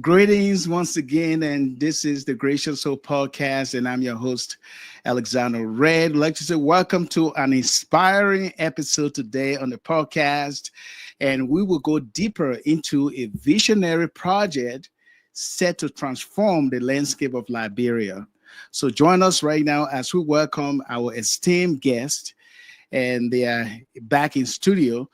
Greetings once again, and this is the Gracious Soul Podcast, and I'm your host, Alexander Red. I'd like to say welcome to an inspiring episode today on the podcast, and we will go deeper into a visionary project set to transform the landscape of Liberia. So join us right now as we welcome our esteemed guest, and they are back in studio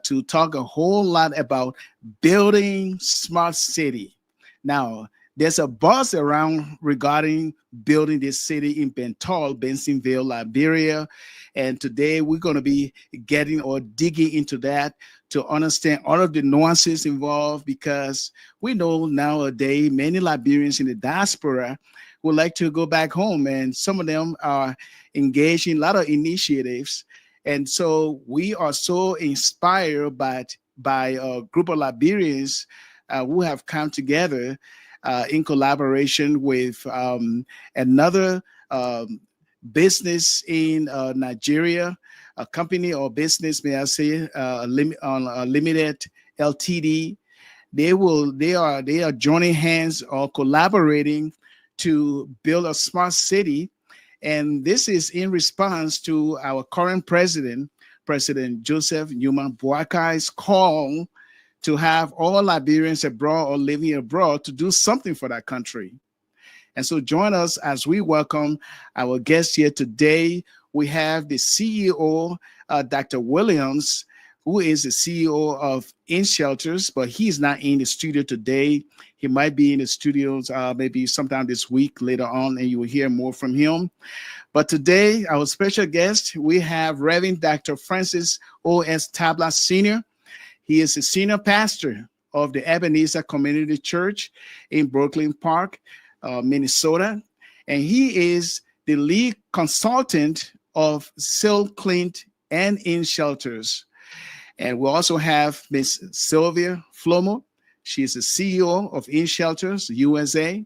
to talk a whole lot about building smart city. Now, there's a buzz around regarding building this city in Bentol, Bensonville, Liberia. And today we're going to be getting or digging into that to understand all of the nuances involved because we know nowadays many Liberians in the diaspora would like to go back home, and some of them are engaged in a lot of initiatives. And so we are so inspired by a group of Liberians who have come together in collaboration with another business in Nigeria, a company or business, may I say, Limited Ltd. They are joining hands or collaborating to build a smart city. And this is in response to our current president, President Joseph Newman Boakai's call to have all Liberians abroad or living abroad to do something for that country. And so join us as we welcome our guest here today. We have the CEO, Dr. Williams, who is the CEO of InShelters, but he's not in the studio today. He might be in the studios maybe sometime this week later on, and you will hear more from him. But today, our special guest, we have Reverend Dr. Francis O.S. Tabla Sr. He is a senior pastor of the Ebenezer Community Church in Brooklyn Park, Minnesota. And he is the lead consultant of SylvClint and InShelters. And we also have Miss Sylvia Flomo. She is the CEO of InShelters USA.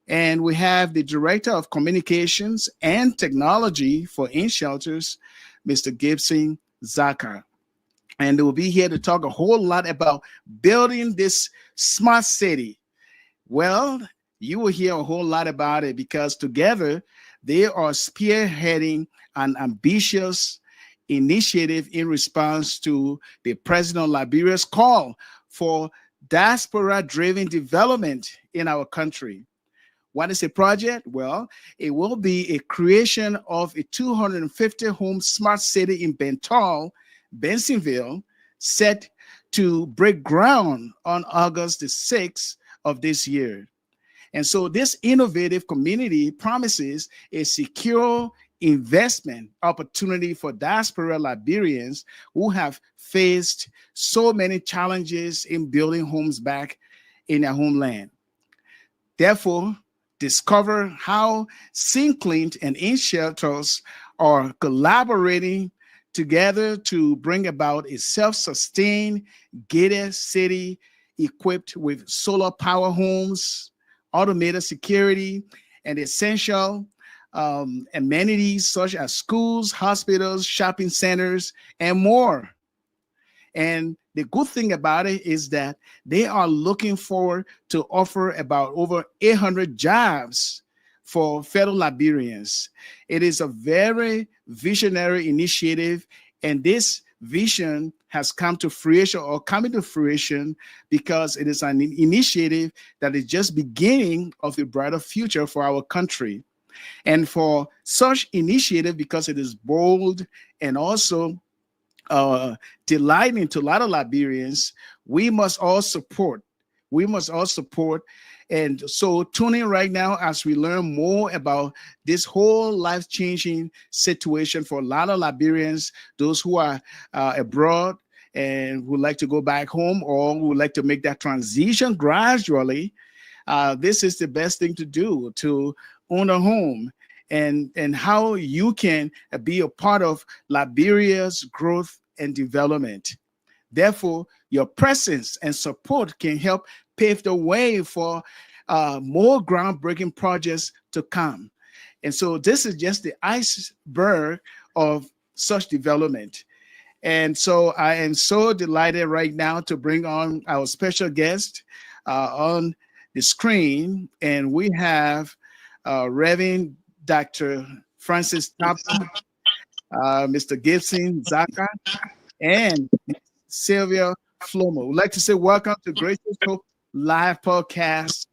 And we have the Director of Communications and Technology for InShelters, Mr. Gibson Zaka. And they will be here to talk a whole lot about building this smart city. Well, you will hear a whole lot about it because together they are spearheading an ambitious initiative in response to the President of Liberia's call for diaspora-driven development in our country. What is a project? Well, it will be a creation of a 250-home smart city in Bentol, Bensonville, set to break ground on August the 6th of this year. And so this innovative community promises a secure investment opportunity for diaspora Liberians who have faced so many challenges in building homes back in their homeland. Therefore, discover how SylvClint and InShelters are collaborating together to bring about a self-sustained gated city equipped with solar power homes, automated security, and essential amenities such as schools, hospitals, shopping centers, and more. And the good thing about it is that they are looking forward to offer about over 800 jobs for fellow Liberians. It is a very visionary initiative, and this vision has come to fruition or coming to fruition because it is an initiative that is just beginning of a brighter future for our country. And for such initiative, because it is bold and also delighting to a lot of Liberians, we must all support. We must all support. And so tune in right now as we learn more about this whole life-changing situation for a lot of Liberians, those who are abroad and would like to go back home or would like to make that transition gradually. This is the best thing to do, to own a home, and how you can be a part of Liberia's growth and development. Therefore, your presence and support can help pave the way for more groundbreaking projects to come. And so this is just the iceberg of such development. And so I am so delighted right now to bring on our special guest, on the screen, and we have Reverend Dr. Francis Thompson, Mr. Gibson Zaka, and Sylvia Flomo. We'd like to say welcome to Gracious Hope Live Podcast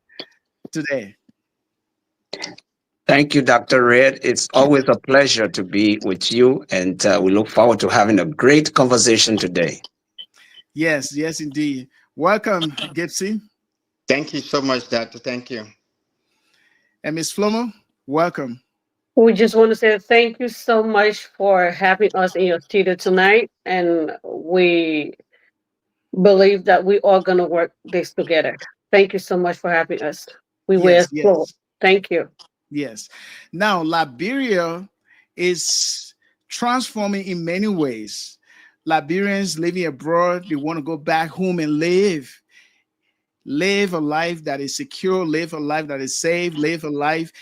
today. Thank you, Dr. Red. It's always a pleasure to be with you, and we look forward to having a great conversation today. Yes, yes, indeed. Welcome, Gibson. Thank you so much, Doctor. Thank you. And Miss Flomo, welcome. We just want to say thank you so much for having us in your studio tonight. And we believe that we are going to work this together. Thank you so much for having us. We will Yes, explore. yes, Thank you. yes. Now, Liberia is transforming in many ways. Liberians living abroad, they want to go back home and live a life that is secure, live a life that is safe, live a life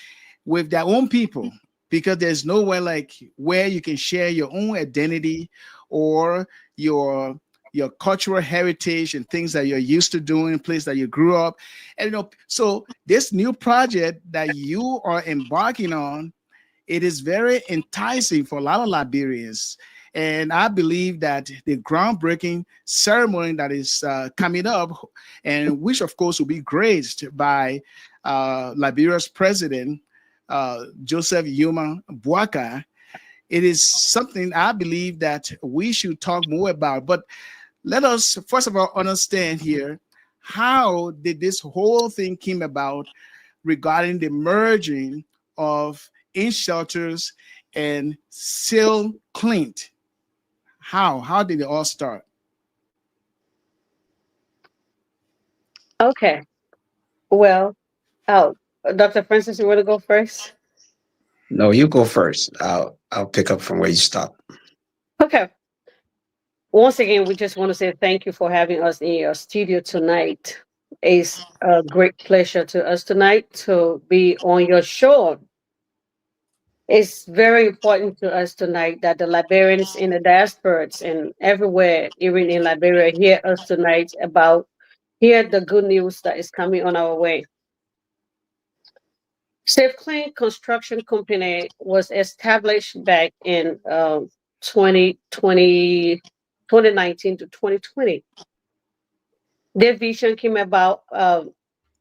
with their own people, because there's nowhere like where you can share your own identity or your cultural heritage and things that you're used to doing, place that you grew up. And so this new project that you are embarking on, it is very enticing for a lot of Liberians. And I believe that the groundbreaking ceremony that is coming up, and which of course will be graced by Liberia's president, Joseph Yuma Boaka, it is something I believe that we should talk more about. But let us first of all understand here, how did this whole thing came about regarding the merging of InShelters and SylvClint? How did it all start? Okay. Well, oh, Dr. Francis, you want to go first? No, you go first. I'll pick up from where you stop. Okay. Once again, we just want to say thank you for having us in your studio tonight. It's a great pleasure to us tonight to be on your show. It's very important to us tonight that the Liberians in the diasporas and everywhere, even in Liberia, hear us tonight about hear the good news that is coming on our way. SafeClean Construction Company was established back in 2020, 2019 to 2020. Their vision came about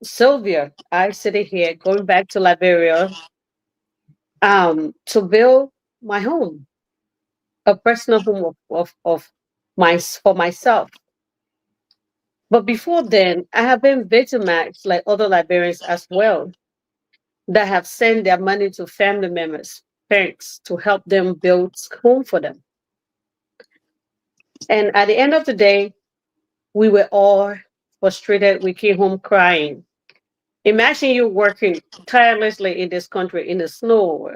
Sylvia, I sitting here going back to Liberia to build my home, a personal home of my for myself. But before then, I have been victimized like other Liberians as well that have sent their money to family members, parents, to help them build home for them. And at the end of the day, we were all frustrated. We came home crying. Imagine you working tirelessly in this country in the snow,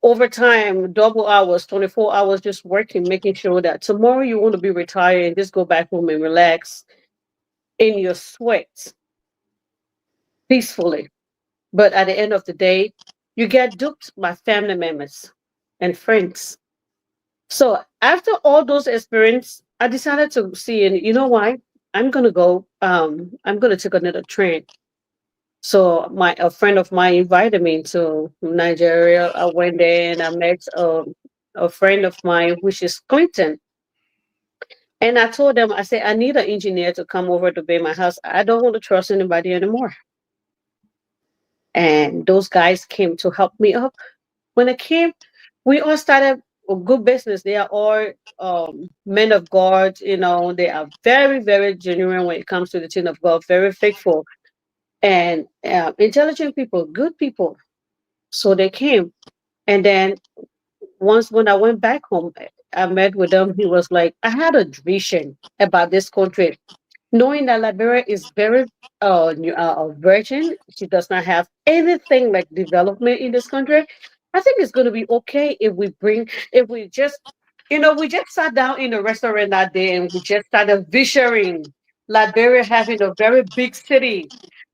overtime, double hours, 24 hours just working, making sure that tomorrow you want to be retired and just go back home and relax in your sweat peacefully. But at the end of the day, you get duped by family members and friends. So after all those experience, I decided to see, and you know why? I'm gonna go. I'm gonna take another train. So my a friend of mine invited me to Nigeria. I went there and I met a friend of mine, which is Clinton. And I told them, I said, I need an engineer to come over to build my house. I don't want to trust anybody anymore. And those guys came to help me up. When it came, we all started a good business. They are all men of God. You know, they are very, very genuine when it comes to the thing of God, very faithful and intelligent people, good people. So they came. And then once when I went back home, I met with them. He was like, I had a vision about this country, knowing that Liberia is very virgin. She does not have anything like development in this country. I think it's going to be okay if we just, we just sat down in a restaurant that day and we just started visioning Liberia having a very big city,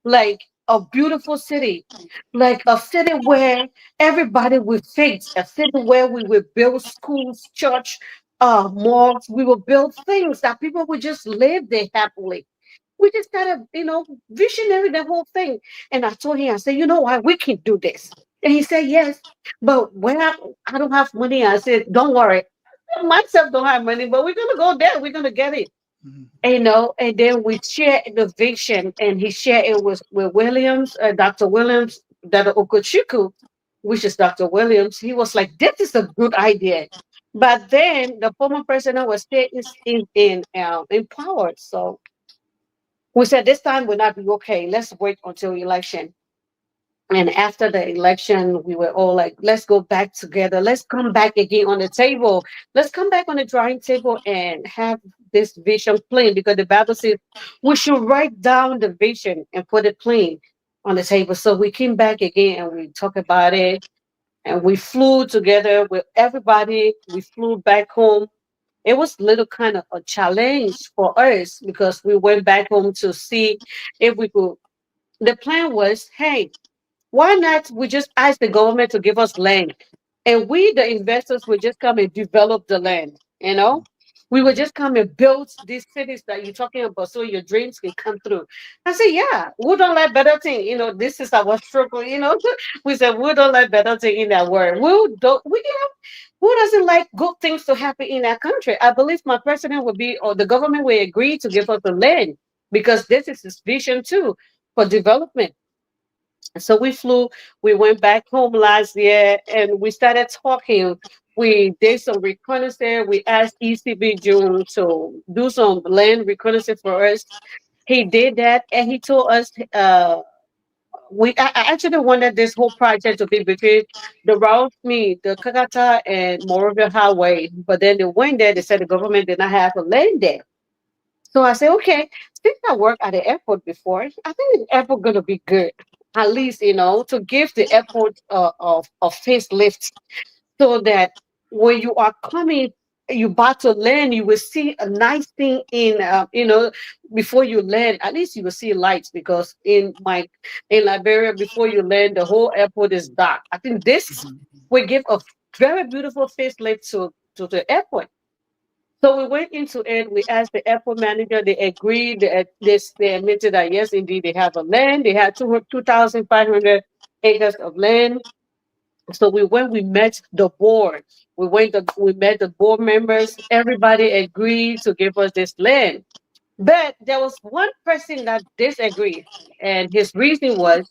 like a beautiful city, like a city where everybody will fit, a city where we will build schools, church, malls. We will build things that people will just live there happily. we just started, visionary the whole thing. And I told him, I said, you know what, we can do this. And he said, yes, but when I don't have money, I said, don't worry. I myself don't have money, but we're gonna go there. We're gonna get it. Mhm. And then we shared the vision, and he shared it with Williams, Dr. Williams, Dr. Okochukwu, which is Dr. Williams. He was like, this is a good idea. But then the former president was still in power. So we said this time will not be okay. Let's wait until election. And after the election, we were all like, let's go back together. Let's come back again on the table. Let's come back on the drawing table and have this vision plain, because the Bible says we should write down the vision and put it plain on the table. So we came back again and we talked about it, and we flew together with everybody. We flew back home. It was little kind of a challenge for us because we went back home to see if we could. The plan was, hey, why not we just ask the government to give us land, and we, the investors, would just come and develop the land, We would just come and build these cities that you're talking about so your dreams can come through. I said, yeah, we don't like better thing. This is our struggle. We said, we don't like better thing in that world. Who doesn't like good things to happen in our country? I believe my president would be, or the government will agree to give us the land, because this is his vision too for development. So we went back home last year and we started talking. We did some reconnaissance. We asked ECB June to do some land reconnaissance for us. He did that, and he told us I actually wanted this whole project to be between the route me, the Kakata and Morovia Highway. But then they went there, they said the government did not have a land there. So I said, okay, since I worked at the airport before, I think the airport gonna be good. At least, to give the airport of facelift, so that when you are coming, you about to land, you will see a nice thing before you land. At least you will see lights, because in Liberia, before you land, the whole airport is dark. I think this Mhm. will give a very beautiful facelift to the airport. So we went into it. We asked the airport manager. They agreed. They admitted that yes, indeed, they have a land. They had 2,500 acres of land. So we went. We met the board. We met the board members. Everybody agreed to give us this land. But there was one person that disagreed, and his reason was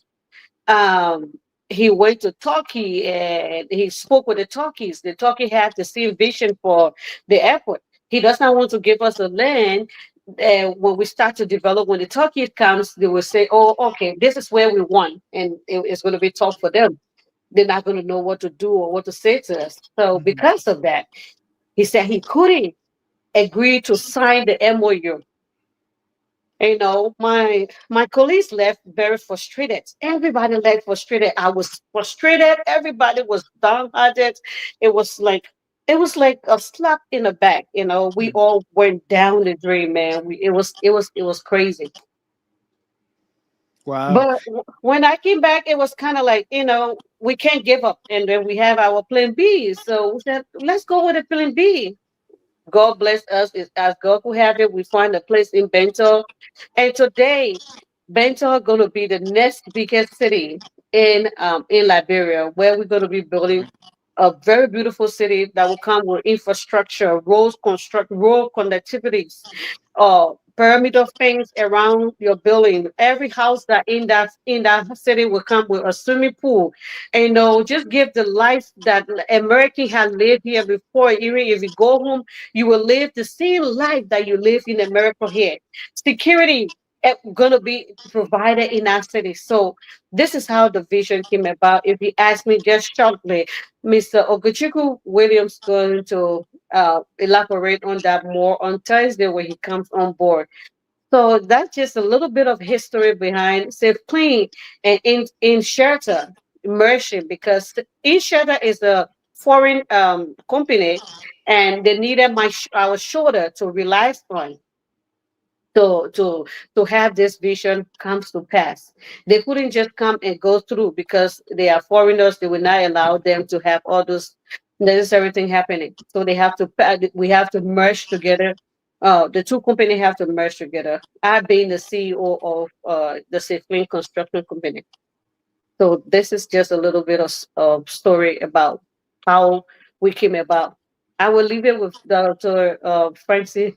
um, he went to Turkey and he spoke with the Turkeys. The Turkey had the same vision for the airport. He does not want to give us the land. When we start to develop, when the Turkey comes, they will say, "Oh, okay, this is where we want," and it's going to be tough for them. They're not going to know what to do or what to say to us. So Mhm. because of that, he said he couldn't agree to sign the MOU. My colleagues left very frustrated. Everybody left frustrated. I was frustrated. Everybody was downhearted. it was like it was like a slap in the back. We Mhm. all went down the drain, man. It was crazy. Wow. But when I came back, it was kind of like, we can't give up, and then we have our plan B. So we said, let's go with a plan B. God bless us. As God will have it, we find a place in Bentol. And today, Bentol going to be the next biggest city in Liberia, where we're going to be building a very beautiful city that will come with infrastructure, road connectivities, pyramid of things around your building. Every house that in that city will come with a swimming pool. And just give the life that American had lived here before. Even if you go home, you will live the same life that you live in America here. Security gonna be provided in our city. So this is how the vision came about. If you ask me just shortly, Mr. Ogochukwu Williams going to elaborate on that more on Thursday when he comes on board. So that's just a little bit of history behind Safe Clean and in Shelter immersion, because in Shelter is a foreign company, and they needed our shoulder to rely on to to to have this vision comes to pass. They couldn't just come and go through because they are foreigners. They will not allow them to have all those necessary thing happening. So we have to merge together the two companies have to merge together. I being the CEO of the SylvClint construction company. So this is just a little bit of story about how we came about. I will leave it with Dr. Francie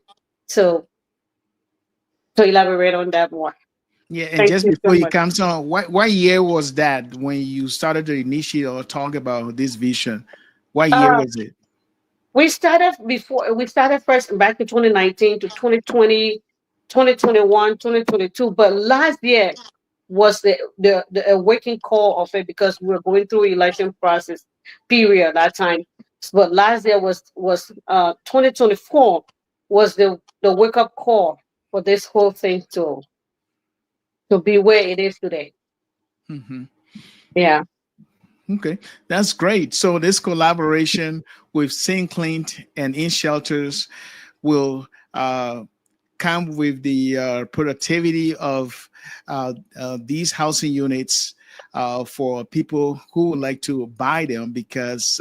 to elaborate on that more. Yeah, and Thank just you so before you much. come on, what year was that when you started to initiate or talk about this vision? What year Uh, was it? we started first back in 2019 to 2020, 2021, 2022. But last year was the awakening call of it because we were going through election process period at that time. But last year was 2024 was the wake up call for this whole thing to be where it is today. Mhm. Yeah. Okay, that's great. So this collaboration with SylvClint and InShelters will come with the productivity of these housing units for people who would like to buy them because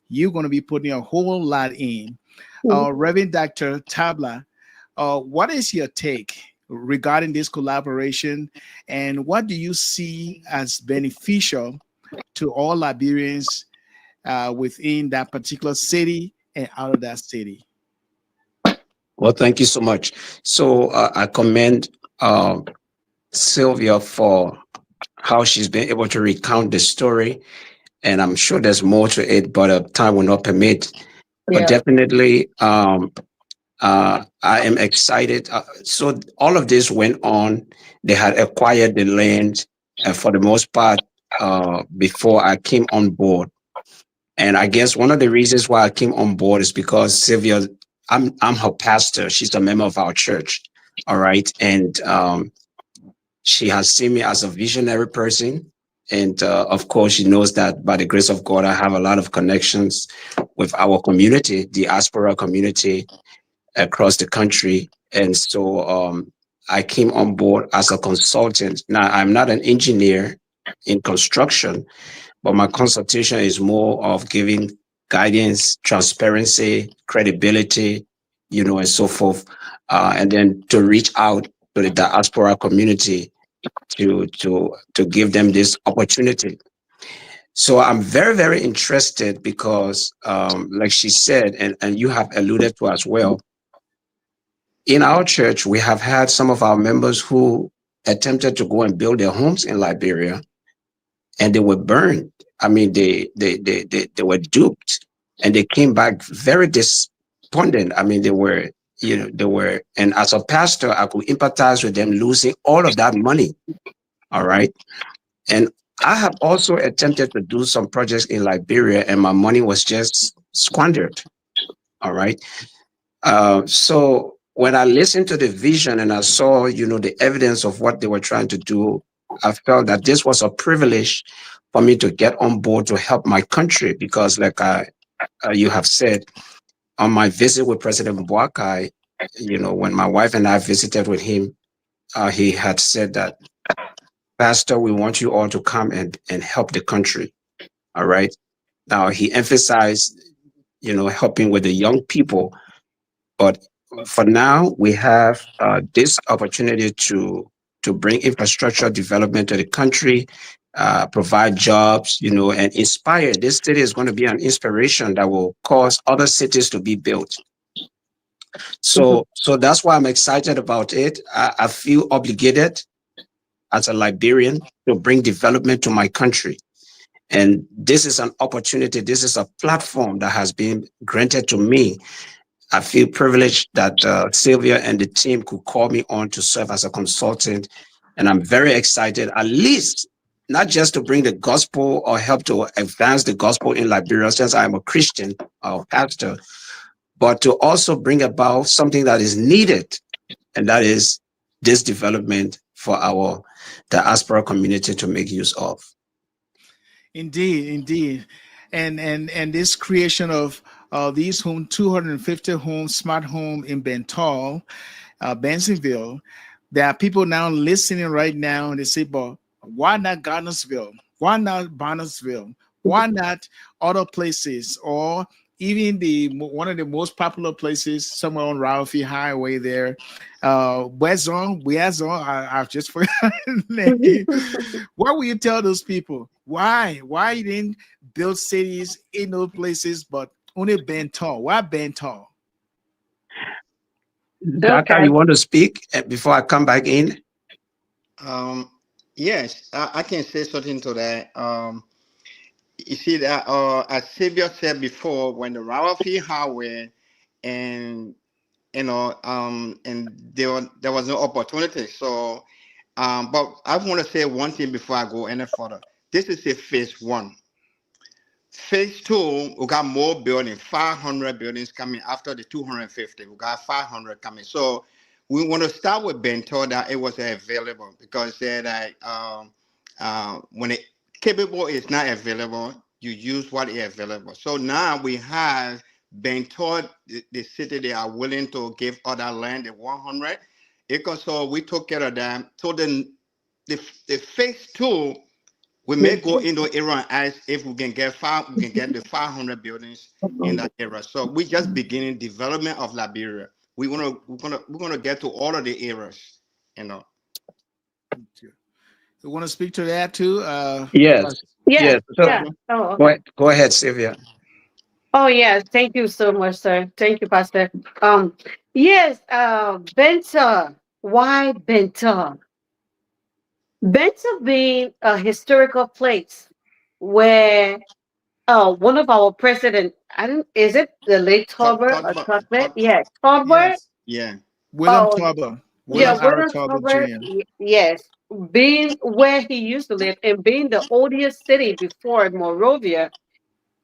you're going to be putting a whole lot in. Mhm. Reverend Dr. Tabla, what is your take regarding this collaboration and what do you see as beneficial to all Liberians within that particular city and out of that city? Well, thank you so much. So I commend uh, Sylvia for how she's been able to recount the story, and I'm sure there's more to it, but time will not permit. But Yeah. definitely, I am excited. So all of this went on. They had acquired the land for the most part before I came on board. And I guess one of the reasons why I came on board is because Sylvia, I'm her pastor. She's a member of our church. All right. And she has seen me as a visionary person. And of course, she knows that by the grace of God, I have a lot of connections with our community, the diaspora community across the country. And so I came on board as a consultant. Now, I'm not an engineer in construction, but my consultation is more of giving guidance, transparency, credibility, and so forth. And then to reach out to the diaspora community to give them this opportunity. So I'm very, very interested because, like she said, and you have alluded to as well, in our church, we have had some of our members who attempted to go and build their homes in Liberia and they were burned. I mean, they were duped and they came back very despondent. I mean, and as a pastor, I could empathize with them losing all of that money. All right. And I have also attempted to do some projects in Liberia and my money was just squandered. All right. So when I listened to the vision and I saw, the evidence of what they were trying to do, I felt that this was a privilege for me to get on board to help my country because, like you have said, on my visit with President Boakai, when my wife and I visited with him, he had said that, Pastor, we want you all to come and help the country. All right. Now he emphasized, helping with the young people. But for now, we have this opportunity to bring infrastructure development to the country, provide jobs, and inspire. This city is going to be an inspiration that will cause other cities to be built. Mhm. So that's why I'm excited about it. I feel obligated as a Liberian to bring development to my country. And this is an opportunity. This is a platform that has been granted to me. I feel privileged that Sylvia and the team could call me on to serve as a consultant. And I'm very excited, at least not just to bring the gospel or help to advance the gospel in Liberia, since I'm a Christian or pastor, but to also bring about something that is needed, and that is this development for our diaspora community to make use of. Indeed, indeed, and this creation of these 250 homes, smart home in Bentol, Bensonville. There are people now listening right now, and they say, "But why not Garnersville? Why not Barnesville? Why not other places or even one of the most popular places somewhere on Ralphie Highway there, Wezon, I've just forgotten the name. What will you tell those people? Why you didn't build cities in those places, but only Bentol? Why Bentol? Doctor, Okay. you want to speak before I come back in? Yes, I can say something to that. You see that, as Sylvia said before, when the Ralphie Highway and and there was no opportunity. So, but I want to say one thing before I go any further. This is a phase one. Phase two, we got more buildings, 500 buildings coming after the 250. We got 500 coming. So we want to start with Bentol that it was available, because that when it capable is not available, you use what is available. So now we have Bentol, the city, they are willing to give other land the 100 acres. So we took care of that. So then the phase two, we may go into area and ask if we can get the 500 buildings in that area. So we just beginning development of Liberia. We're gonna get to all of the areas, you know. You want to speak to that too? Yes. Yes. Yes. So Yeah. Oh, okay. go ahead, Sylvia. Oh, yes. Thank you so much, sir. Thank you, Pastor. Yes. Bentol. Why Bentol? Bentol being a historical place where one of our president, I don't, is it the late Tolbert or Tolbert? Yeah, Tolbert. Yes. Yeah. William Oh, Tauber. yeah, William R. William Tauber Tolbert. Jr. Yes, being where he used to live and being the oldest city before Monrovia,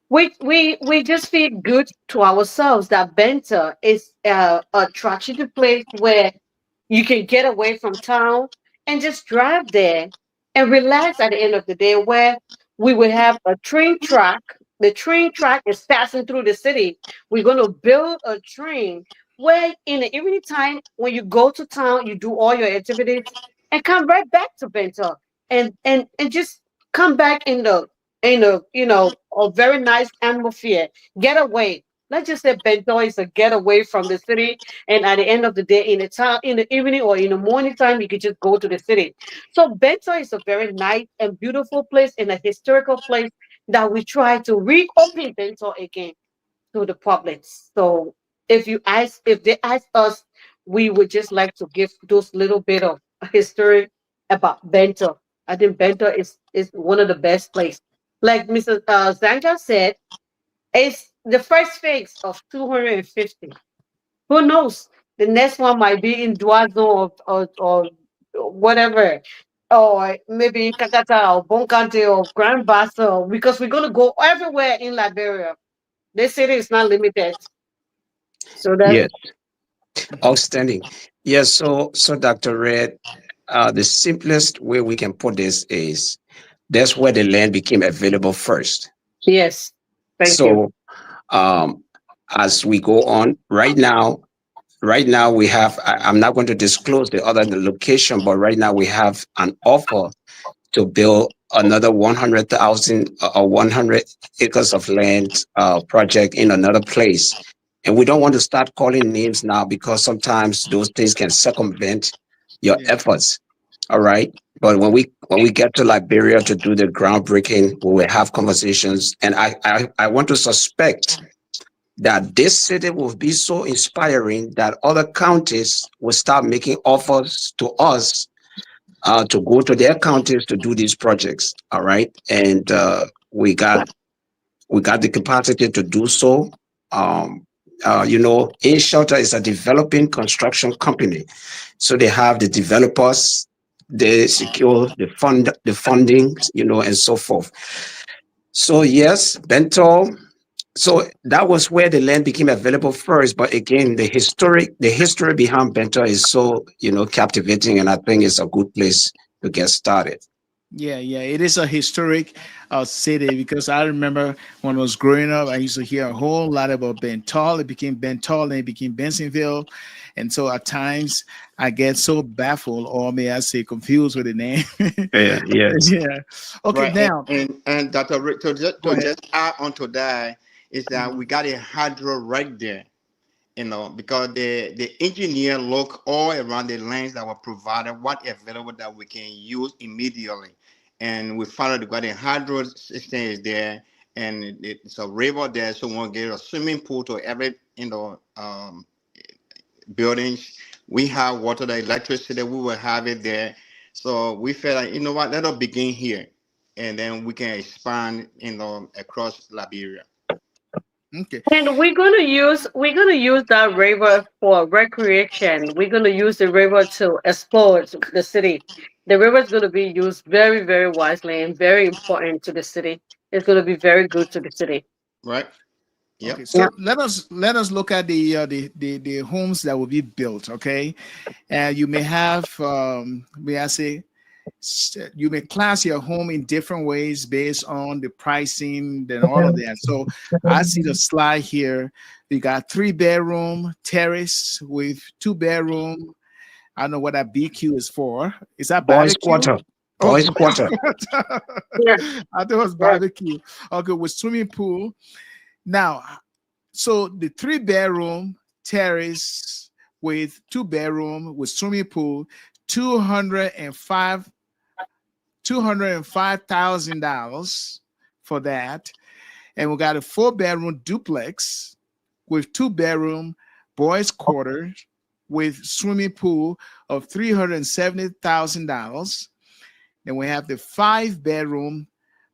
we just feel good to ourselves that Benta is a attractive place where you can get away from town and just drive there and relax at the end of the day, where we will have a train track. The train track is passing through the city. We're going to build a train where in the evening time, when you go to town, you do all your activities and come right back to Benta, and just come back in a a very nice atmosphere. Get away. Let's just say Bento is a get away from the city, and at the end of the day, in the town, in the evening or in the morning time, you could just go to the city. So Bento is a very nice and beautiful place and a historical place that we try to reopen Bento again to the public. So if they ask us, we would just like to give those little bit of history about Bento. I think Bento is one of the best places. Like Mr. Zanja said, it's the first phase of 250. Who knows? The next one might be in Duazo or whatever, or maybe in Kakata or Bonkante or Grand Bassa, because we're going to go everywhere in Liberia. This city is not limited. So that's Yes. Outstanding. Yes. So Dr. Red, the simplest way we can put this is that's where the land became available first. yes. Thank you. So um, as we go on, right now we have. I'm not going to disclose the other location, but right now we have an offer to build another 100,000 or 100 acres of land project in another place. And we don't want to start calling names now because sometimes those things can circumvent your Yeah. efforts. All right. But when we get to Liberia to do the groundbreaking, we will have conversations. And I want to suspect that this city will be so inspiring that other counties will start making offers to us to go to their counties to do these projects. All right, and we got the capacity to do so. InShelter is a developing construction company, so they have the developers, they secure the funding, and so forth. So yes, Bentol. So that was where the land became available first. But again, the history behind Bentol is so captivating, and I think it's a good place to get started. Yeah, yeah, it is a historic city because I remember when I was growing up, I used to hear a whole lot about Bentol. It became Bentol, and it became Bensonville, and so at times I get so baffled, or may I say, confused with the name. Yeah, yes. Yeah. Okay, Right. now And Dr. Rick, to just, go to ahead. just add on to that, is that we got a hydro right there. Because the engineer look all around the lands that were provided, what available that we can use immediately. And we found out got a hydro system is there, and it's a river there, so we'll get a swimming pool to every buildings. We have water, the electricity, we will have it there. So we felt like, what, let us begin here, and then we can expand, across Liberia. Okay. And we're gonna use that river for recreation. We're gonna use the river to explore the city. The river is gonna be used very, very wisely and very important to the city. It's gonna be very good to the city. Right? Okay, Yep. Yeah. so let us look at the homes that will be built. Okay, and you may have may I say you may class your home in different ways based on the pricing and all of that. So I see the slide here. You got 3-bedroom terrace with 2-bedroom. I don't know what that BQ is for. Is that Boys barbecue? quarter. Oh, Boys quarter. Yeah. I thought it was Right. barbecue. Okay, with swimming pool. Now, so the 3-bedroom terrace with 2-bedroom with swimming pool, 205 $205,000 for that. And we got a 4-bedroom duplex with 2-bedroom boys' quarters with swimming pool of $370,000. Then we have the 5-bedroom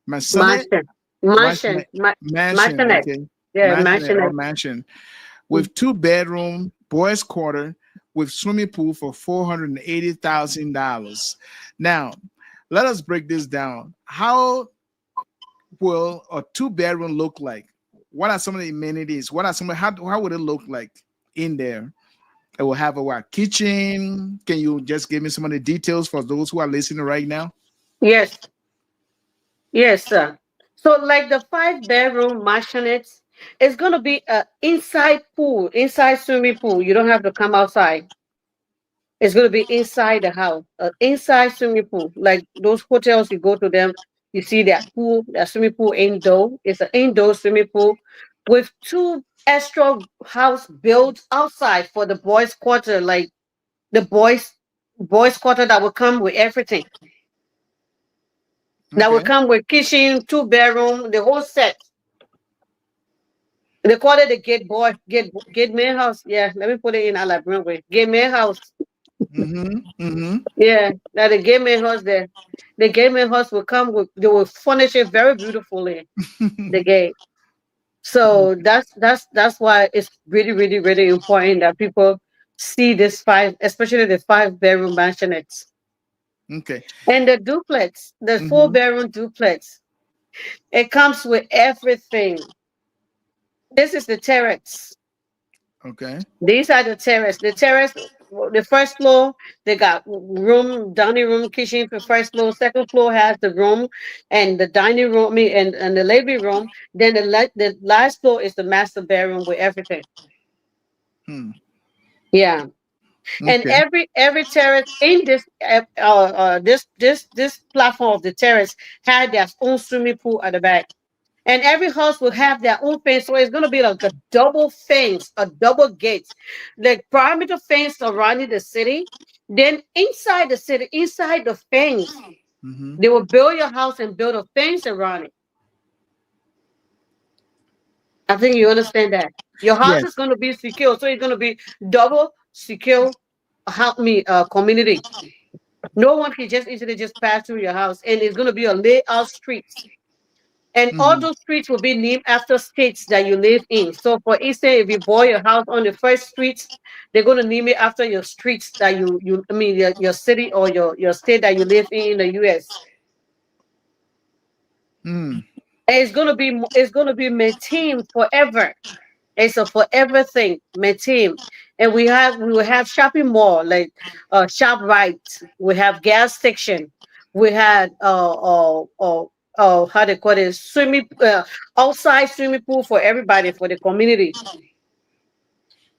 mansion, Mansion. mansion, Mansionette. okay, Yeah, mansionette. mansion with 2-bedroom boys' quarter with swimming pool for $480,000. Now, let us break this down. How will a 2-bedroom look like? What are some of the amenities? How would it look like in there? It will have a what, kitchen. Can you just give me some of the details for those who are listening right now? Yes. Yes, sir. So like the 5-bedroom mansionette, it's gonna be a inside pool, inside swimming pool. You don't have to come outside. It's going to be inside the house, inside swimming pool. Like those hotels, you go to them, you see that pool, that swimming pool indoor. It's an indoor swimming pool with 2 extra house built outside for the boys' quarter, like the boys' quarter that will come with everything. That will Okay. come with kitchen, 2-bedroom, the whole set. They call it the gate man house. Yeah, let me put it in a Liberian way. Gate man house. Mm-hmm. Mm-hmm. Yeah, that the gay man horse there. The gay man horse will come with, they will furnish it very beautifully. The gate. So that's why it's really, really, really important that people see this 5, especially the 5-bedroom mansionettes. Okay. And the duplex, the Mm-hmm. 4-bedroom duplex. It comes with everything. This is the terrace. Okay. These are the terrace. The terrace, the first floor, they got room, dining room, kitchen. The first floor, second floor has the room and the dining room, and the living room. Then the last floor is the master bedroom with everything. Hmm. Yeah, and Okay. every terrace in this platform of the terrace had their own swimming pool at the back. And every house will have their own fence, so it's gonna be like a double fence, a double gate, like perimeter fence surrounding the city. Then inside the city, inside the fence, Mm-hmm. they will build your house and build a fence around it. I think you understand that. Your house is Yes. gonna be secure, so it's gonna be double secure. Help me, community. No one can just easily just pass through your house, and it's gonna be a layout street. And all Mm-hmm. those streets will be named after states that you live in. So, for instance, if you bought your house on the first street, they're going to name it after your streets that your city or your state that you live in the U.S. Mm. And it's going to be maintained forever. It's a forever thing, maintained. And we will have shopping mall like shop right. We have gas station. We had how they call it, swimming outside swimming pool for everybody, for the community.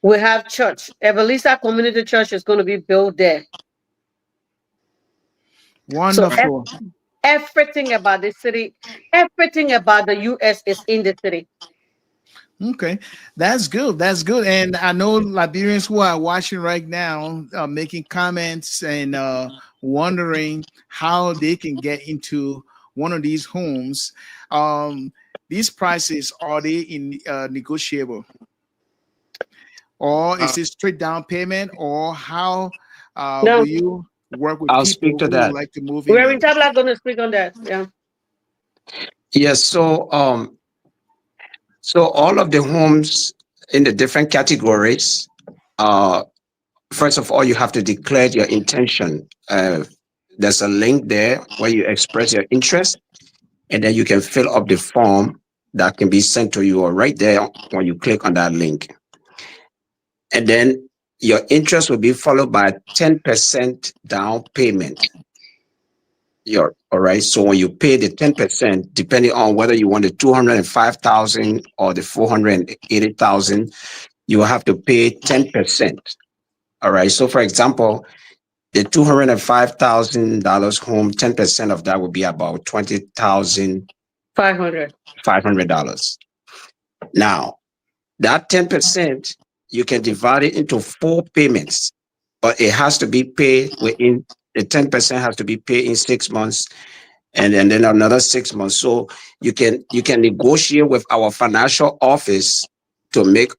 We have church. Evelisa Community Church is going to be built there. So Right. Wonderful. everything about the city, everything about the U.S. is in the city. Okay, that's good. That's good. And I know Liberians who are watching right now making comments and wondering how they can get into one of these homes. Um, these prices, are they in negotiable, or Uh, is it straight down payment, or how will No, you work with I'll speak people to who would that. like to move in we're there? in Tabla going to speak on that. Yeah. Yes. So all of the homes in the different categories, uh, first of all, you have to declare your intention. There's a link there where you express your interest, and then you can fill up the form that can be sent to you or right there when you click on that link. And then your interest will be followed by 10% down payment. All right. So when you pay the 10%, depending on whether you want the 205,000 or the 480,000, you will have to pay 10%. All right. So for example, the $205,000 home, 10% of that would be about $500. $20,500. Now, that 10%, you can divide it into 4 payments, but it has to be paid within the 10% has to be paid in 6 months, and then another 6 months. So you can negotiate with our financial office to make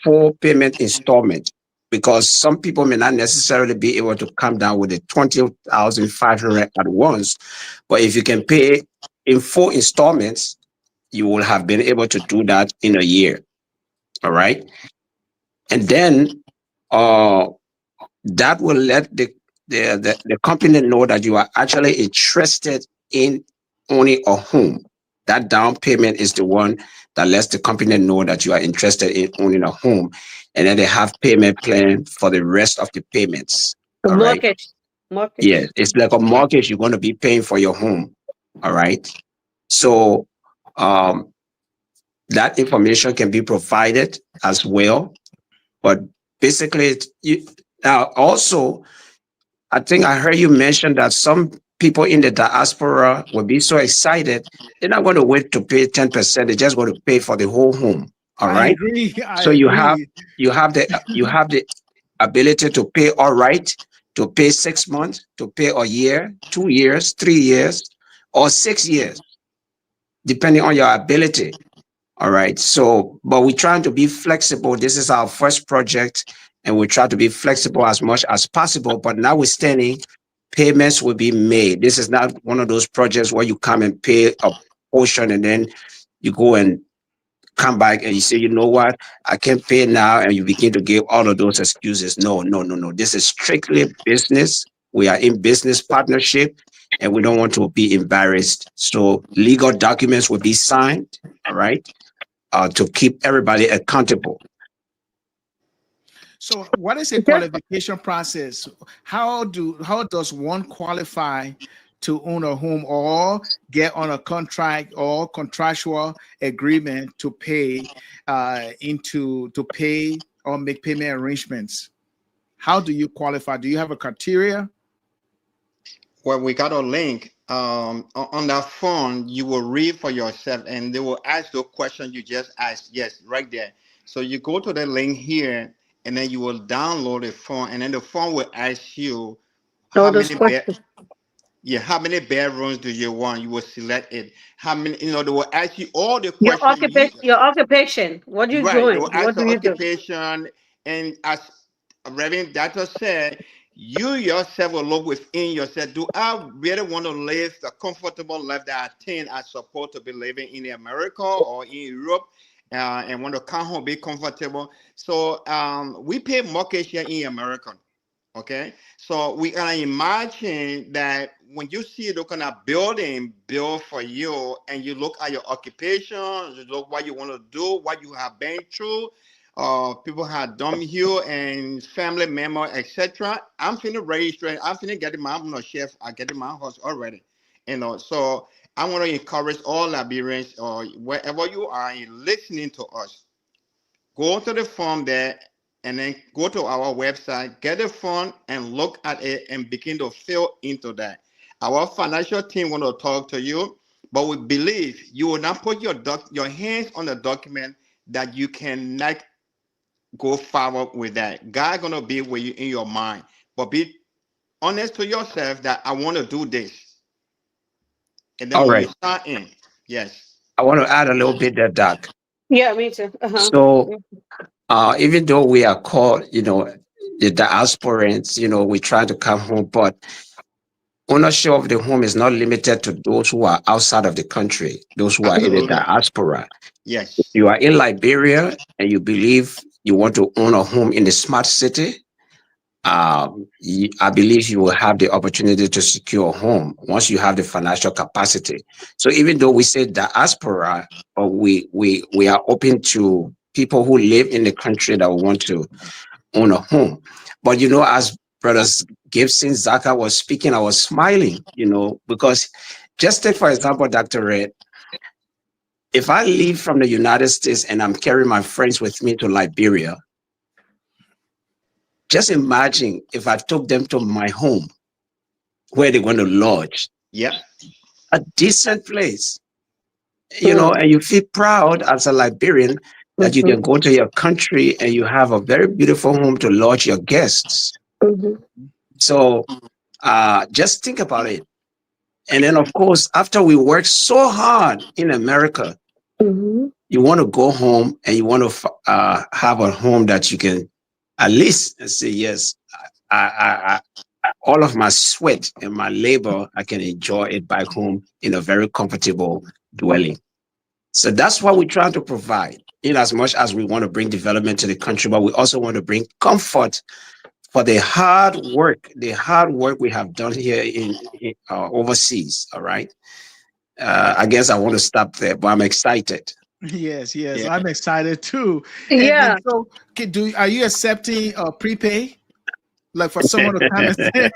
4 payment installments, because some people may not necessarily be able to come down with the 20,500 at once. But if you can pay in 4 installments, you will have been able to do that in a year. All right. And then uh that will let the company know that you are actually interested in owning a home. That down payment is the one that lets the company know that you are interested in owning a home. And then they have payment plan for the rest of the payments. The All right. mortgage. Yeah, Mortgage. it's like a mortgage you're going to be paying for your home. All right. So um, that information can be provided as well. But basically, now also, I think I heard you mention that some people in the diaspora will be so excited, they're not going to wait to pay 10%. They're just going to pay for the whole home. All I right. agree. I So agree. you have the ability to pay all right, to pay 6 months, to pay a year, 2 years, 3 years, or 6 years, depending on your ability. All right. So, but we're trying to be flexible. This is our first project, and we try to be flexible as much as possible. But notwithstanding, payments will be made. This is not one of those projects where you come and pay a portion and then you go and come back and you say, you know what, I can't pay now. And you begin to give all of those excuses. No, no, no, no. This is strictly business. We are in business partnership and we don't want to be embarrassed. So legal documents will be signed. All right. To keep everybody accountable. So, what is a Just qualification process? How does one qualify to own a home or get on a contract or contractual agreement to pay to pay or make payment arrangements? How do you qualify? Do you have a criteria? well, we got a link on that phone. You will read for yourself, and they will ask the question you just asked. Yes, right there. So you go to the link here, and then you will download the phone, and then the phone will ask you know how those many bed. questions. Yeah, how many bedrooms do you want? You will select it. How many? They will ask you all the Your questions. occupation. Your occupation. What you Right. They doing? will ask What the do you do? occupation, and as Reverend Doctor said, you yourself will look within yourself. Do I really want to live the comfortable life that I think I'm supposed to be living in America or in Europe, and want to come home be comfortable? So we pay mortgage here in America. Okay, so we can imagine that when you see the kind of building built for you, and you look at your occupation, you look what you want to do, what you have been through, people have done you and family member, etc. I'm feeling very straight. I'm feeling getting my, I'm not chef. I getting my house already. So I want to encourage all Liberians or wherever you are listening to us, go to the form there and then go to our website, get the form and look at it and begin to fill into that. Our financial team want to talk to you, but we believe you will not put your hands on the document that you cannot go forward with that. God gonna be with you in your mind, but be honest to yourself that I want to do this, and then All when right. you start in, yes, I want to add a little bit there, Doc. Yeah, me too. Uh-huh. So, even though we are called, the diasporans, we try to come home, but ownership of the home is not limited to those who are outside of the country, those who are in the absolutely, diaspora. yes, You are in Liberia and you believe you want to own a home in the smart city. I believe you will have the opportunity to secure a home once you have the financial capacity. So even though we say diaspora, or we are open to people who live in the country that want to own a home. But as brothers Gibson Zaka was speaking, I was smiling, because just take for example, Dr. Red, if I leave from the United States and I'm carrying my friends with me to Liberia, just imagine if I took them to my home where they're going to lodge, yep, a decent place, Mm-hmm. and you feel proud as a Liberian that you can go to your country and you have a very beautiful home to lodge your guests. Mm-hmm. So just think about it. And then, of course, after we work so hard in America, Mm-hmm. you want to go home and you want to have a home that you can at least say, yes, all of my sweat and my labor, I can enjoy it back home in a very comfortable dwelling. So that's what we're trying to provide, in as much as we want to bring development to the country, but we also want to bring comfort for the hard work we have done here in overseas. All right. I guess I want to stop there, but I'm excited. Yes, yes, yeah. I'm excited too. And Yeah. so, are you accepting prepay? Like for someone to come and say,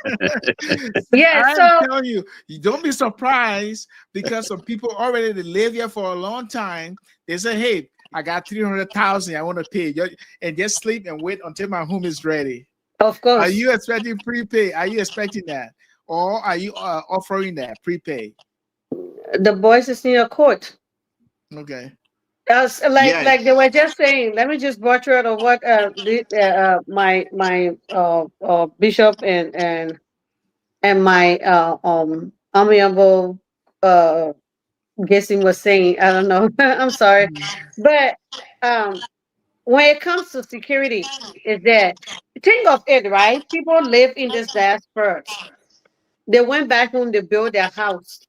Yeah. I'm So telling you, you don't be surprised because some people already they live here for a long time. They say, "Hey, I got 300,000. I want to pay," and just sleep and wait until my home is ready. of Are course, you expecting prepay? Are you expecting that, or are you offering that prepay? the boys is in a court. Okay. As Yes, like they were just saying, let me just butcher out of what my bishop and my amiable guessing was saying. I don't know. I'm sorry, but um, when it comes to security, is that think of it, right? People live in this diaspora. They went back home to build their house.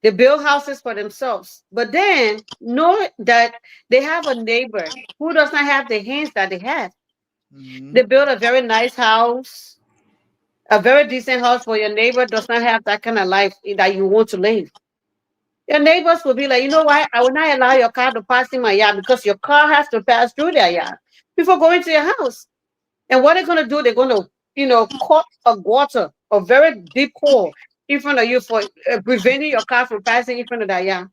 They build houses for themselves, but then know that they have a neighbor who does not have the hands that they have. Mhm. They build a very nice house, a very decent house, for your neighbor does not have that kind of life that you want to live. Your neighbors will be like, you know what? I will not allow your car to pass in my yard because your car has to pass through their yard before going to your house. And what they're going to do, they're going to, cut a gutter, a very deep hole in front of you for preventing your car from passing in front of that yard.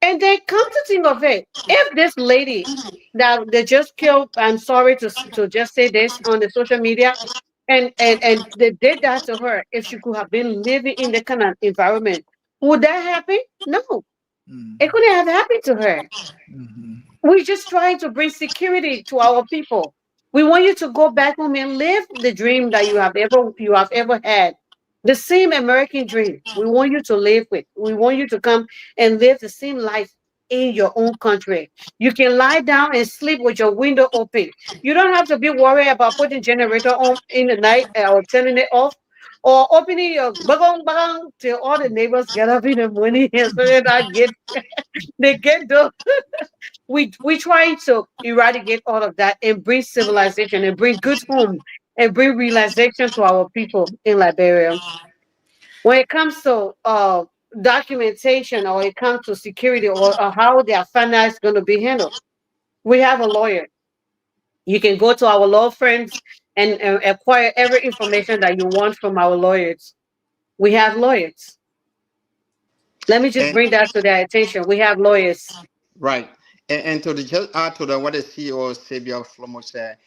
And then come to think of it, if this lady that they just killed, I'm sorry to just say this on the social media, and they did that to her, if she could have been living in the kind of environment, would that happen? No, it Mhm. couldn't have happened to her. Mhm. We're just trying to bring security to our people. We want you to go back home and live the dream that you have ever had. The same American dream. We want you to live with. We want you to come and live the same life in your own country. You can lie down and sleep with your window open. You don't have to be worried about putting generator on in the night or turning it off or opening your bagong bagong till all the neighbors get up in the morning and so they get those. We try to eradicate all of that and bring civilization and bring good home and bring realization to our people in Liberia. When it comes to documentation or it comes to security or how their finance going to be handled, we have a lawyer. You can go to our law firms and acquire every information that you want from our lawyers. We have lawyers. Let me just and bring that to their attention. We have lawyers. right, and to the just add to the what the CEO Xavier Flomo said,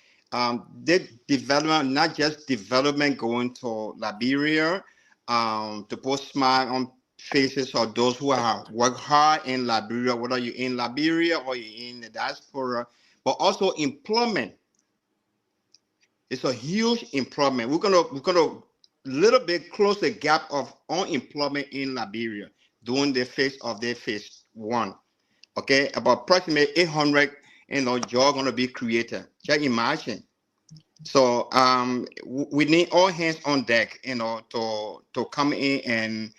the development, not just development going to Liberia, to put smart on faces of those who have worked hard in Liberia, whether you're in Liberia or you're in the diaspora, but also employment. It's a huge employment. We're gonna little bit close the gap of unemployment in Liberia during the phase of their phase one. Okay, about approximately 800, jobs gonna be created. Just imagine. So we need all hands on deck, to come in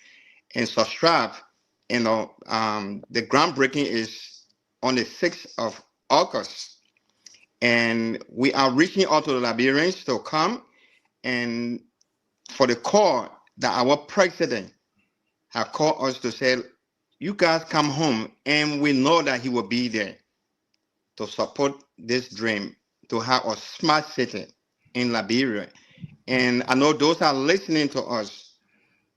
and subscribe. The groundbreaking is on the 6th of August, and we are reaching out to the Liberians to come and for the call that our president have called us to say, you guys come home, and we know that he will be there to support this dream to have a smart city in Liberia. And I know those are listening to us.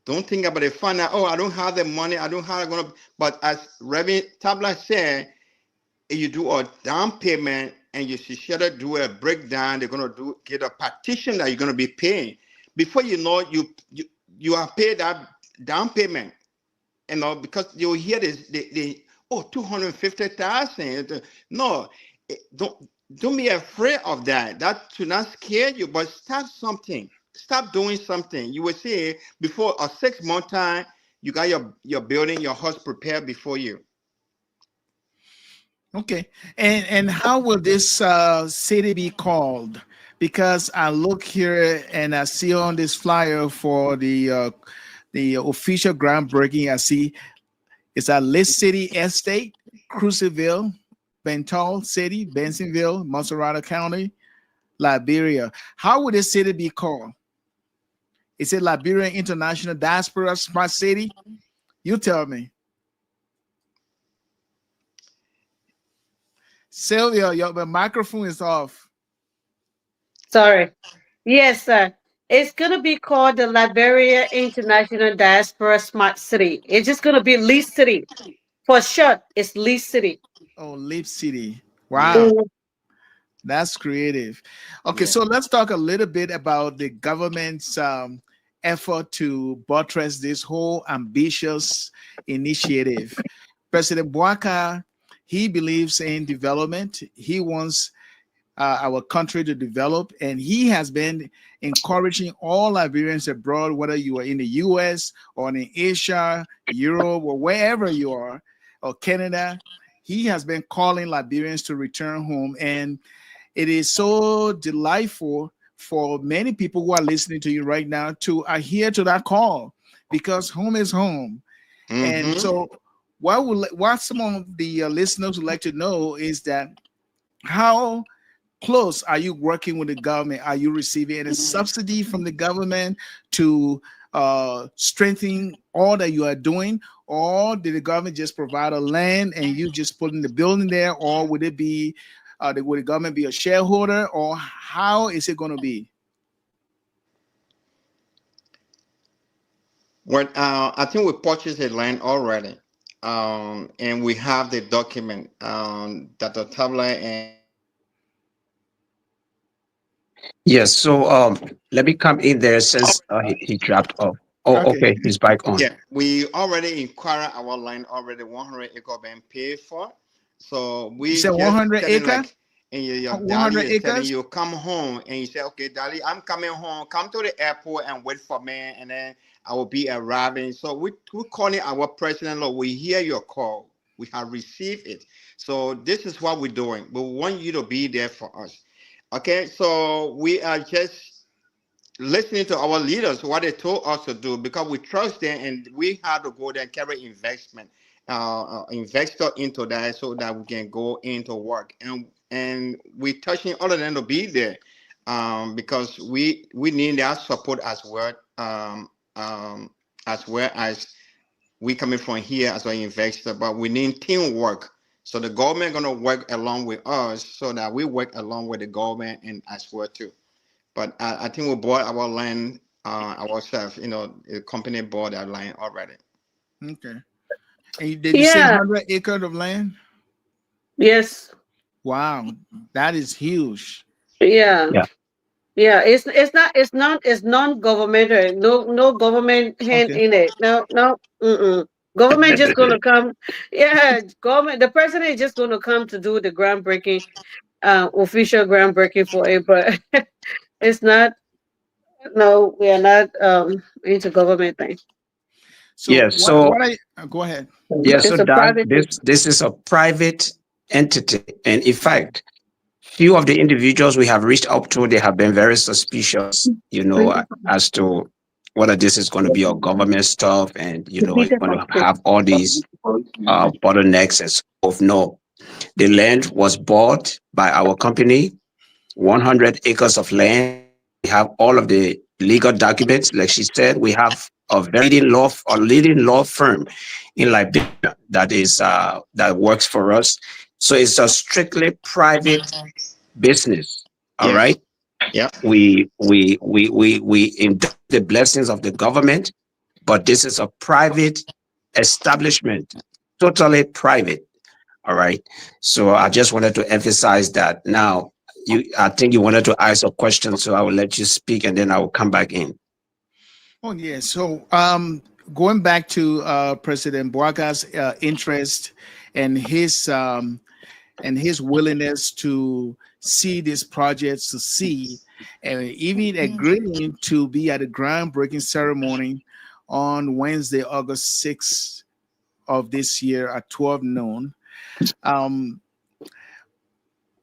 Don't think about the fund. Oh, I don't have the money. I don't have gonna. But as Reverend Tabla said, if you do a down payment and you should do a breakdown, they're gonna get a partition that you're gonna be paying. Before you know, you have paid that down payment. Because you hear this, they 250,000. No, don't be afraid of that. That should not scare you, but start something. Stop doing something. You will see before a 6-month time, you got your building, your house prepared before you. Okay, and how will this city be called? Because I look here and I see on this flyer for the official groundbreaking. I see it's a List City Estate, Cruceville, Bentol City, Bensonville, Monserrate County, Liberia. How would this city be called? Is it Liberian International Diaspora Smart City? You tell me. Sylvia, your microphone is off. Sorry. Yes, sir. It's gonna be called the Liberia International Diaspora Smart City. It's just gonna be Lee City. For short, it's Lee City. Oh, Leap City. Yeah. Wow. That's creative. Okay, Yeah. so let's talk a little bit about the government's effort to buttress this whole ambitious initiative. President Bouaka, he believes in development. He wants our country to develop, and he has been encouraging all Liberians abroad, whether you are in the US or in Asia, Europe, or wherever you are, or Canada. He has been calling Liberians to return home, and it is so delightful for many people who are listening to you right now to adhere to that call, because home is home. And so what some of the listeners would like to know is that how close are you working with the government? Are you receiving any subsidy from the government to strengthen all that you are doing? Or did the government just provide a land and you just put in the building there? Or would it be, would the government be a shareholder? Or how is it going to be? Well, I think we purchased the land already, and we have the document that the tablet and. Yes. So let me come in there since he dropped off. Oh, Okay. okay. He's back on. Yeah, we already inquired our line already 100-acre being paid for. So we You said just 100 telling acre? like, and your 100 daddy is telling acres? you come home, and you say, okay, daddy, I'm coming home. Come to the airport and wait for me, and then I will be arriving. So we're calling our president. Look, we hear your call. We have received it. So this is what we're doing. We want you to be there for us. Okay, so we are just listening to our leaders, what they told us to do, because we trust them, and we have to go there and carry investor into that, so that we can go into work, and we touching all of them to be there, because we need their support as well, as well as we coming from here as an investor, but we need teamwork. So the government gonna work along with us, so that we work along with the government and as well too. But I think we bought our land ourselves. The company bought that land already. Okay. And did you say Yeah. 100 acres of land? Yes. Wow, that is huge. Yeah. Yeah. Yeah, it's non-governmental. No government hand Okay. in it. No, no. Mm-mm. Government just gonna come. Yeah, government. The president is just gonna come to do the groundbreaking, official groundbreaking for it. But it's not. No, we are not into government thing. So Yeah. what So I go ahead. yeah. So It's a that private thing. this is a private entity, and in fact, few of the individuals we have reached out to, they have been very suspicious, as to whether this is going to be a government stuff, and it's going to have all these bottlenecks and so forth. No, the land was bought by our company, 100 acres of land. We have all of the legal documents. Like she said, we have a leading law firm in Liberia that works for us. So it's a strictly private business. All Yeah. right. Yeah. We enjoy the blessings of the government, but this is a private establishment, totally private. All right. So I just wanted to emphasize that. Now, I think you wanted to ask a question, so I will let you speak, and then I will come back in. Oh yeah. So going back to President Boaga's interest and his willingness to see these projects succeed, and even agreeing to be at the groundbreaking ceremony on Wednesday, August 6th of this year at 12 noon. Um,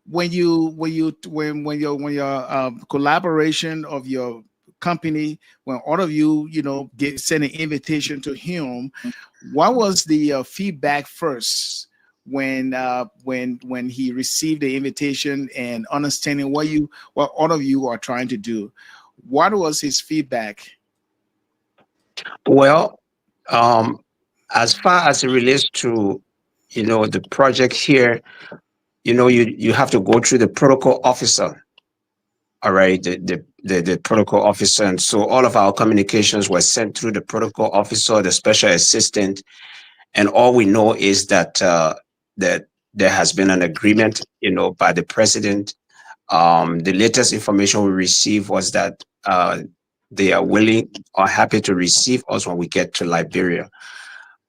when your collaboration of your company, when all of you get send an invitation to him, what was the feedback first when he received the invitation and understanding what all of you are trying to do? What was his feedback? Well, as far as it relates to the project here, you have to go through the protocol officer. All right, the protocol officer, and so all of our communications were sent through the protocol officer, the special assistant, and all we know is that there has been an agreement, by the president. The latest information we received was that they are willing or happy to receive us when we get to Liberia.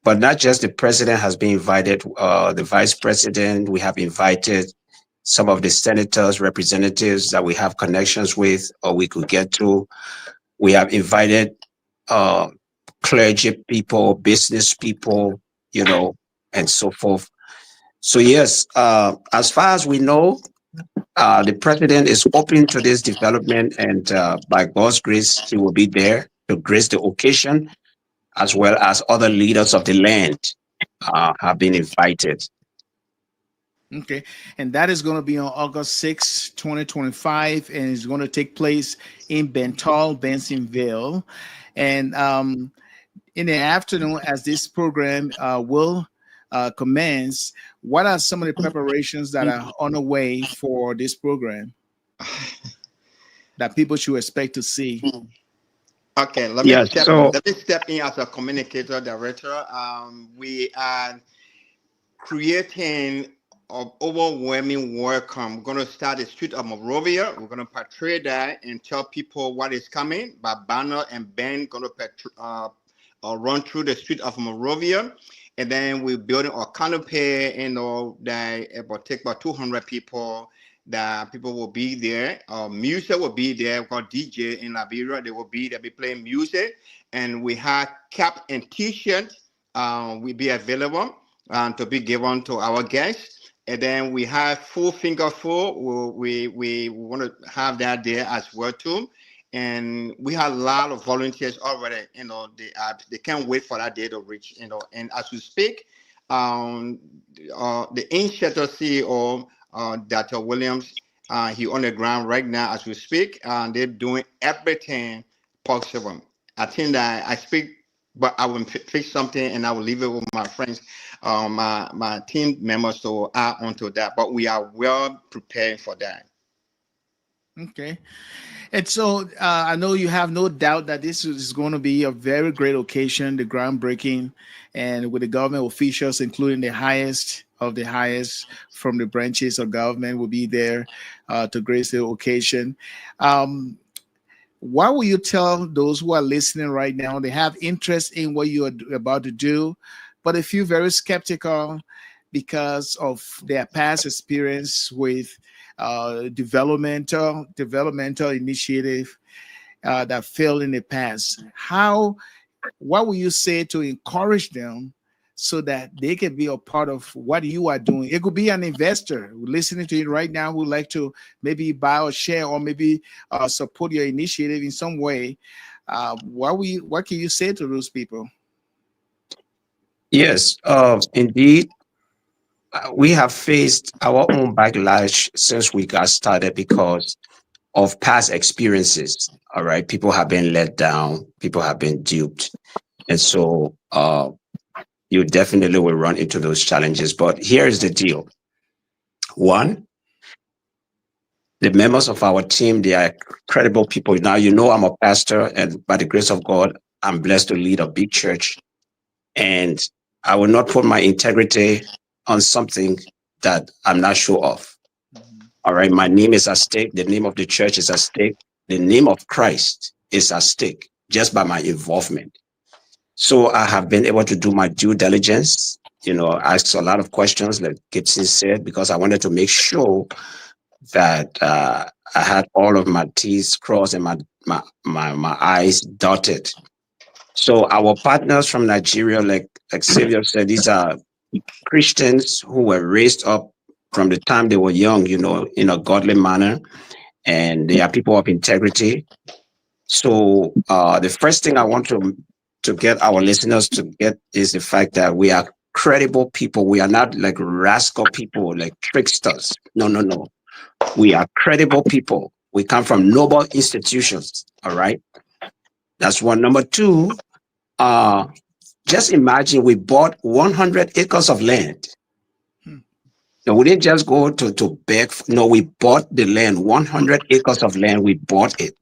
But not just the president has been invited, the vice president, we have invited some of the senators, representatives that we have connections with or we could get to. We have invited uh, clergy people, business people, and so forth. So yes, as far as we know, the president is open to this development, and by God's grace, he will be there to grace the occasion, as well as other leaders of the land have been invited. Okay. And that is going to be on August 6th, 2025, and it's going to take place in Bentol, Bensonville. And in the afternoon, as this program will commence, what are some of the preparations that are on the way for this program that people should expect to see? Okay, Yeah, so let me step in as a communicator director. We are creating an overwhelming welcome. We're going to start the street of Monrovia. We're going to portray that and tell people what is coming. But Banner and Ben going to run through the street of Monrovia. And then we're building a canopy, that it will take about 200 people. That people will be there. Music will be there. We've got DJ in Liberia. They will be there, be playing music. And we have cap and t-shirt will be available to be given to our guests. And then we have full finger full. We want to have that there as well too. And we have a lot of volunteers already. They can't wait for that day to reach. And as we speak, the InShelters CEO, Dr. Williams, he on the ground right now as we speak. They're doing everything possible. I think that I speak, but I will fix something and I will leave it with my friends, my team members to add onto that. But we are well prepared for that. Okay. And so I know you have no doubt that this is going to be a very great occasion, the groundbreaking, and with the government officials, including the highest of the highest from the branches of government will be there to grace the occasion. Um, what will you tell those who are listening right now? They have interest in what you are about to do, but they feel very skeptical because of their past experience with developmental initiative that failed in the past. What will you say to encourage them so that they can be a part of what you are doing? It could be an investor listening to it right now who would like to maybe buy or share or maybe support your initiative in some way. What can you say to those people? Yes, indeed. We have faced our own backlash since we got started because of past experiences. All right. People have been let down, people have been duped. And so you definitely will run into those challenges. But here's the deal. One, the members of our team, they are credible people. Now, you know, I'm a pastor, and by the grace of God, I'm blessed to lead a big church. And I will not put my integrity on something that I'm not sure of. All right. My name is at stake. The name of the church is at stake. The name of Christ is at stake just by my involvement. So I have been able to do my due diligence, ask a lot of questions, like Gibson said, because I wanted to make sure that I had all of my T's crossed and my I's dotted. So our partners from Nigeria, like Xavier said, these are Christians who were raised up from the time they were young, in a godly manner, and they are people of integrity. So the first thing I want to get our listeners to get is the fact that we are credible people. We are not like rascal people, like tricksters. No, no, no. We are credible people. We come from noble institutions. All right. That's one. Number two, just imagine we bought 100 acres of land. No, we didn't just go to beg. No, we bought the land, 100 acres of land. We bought it.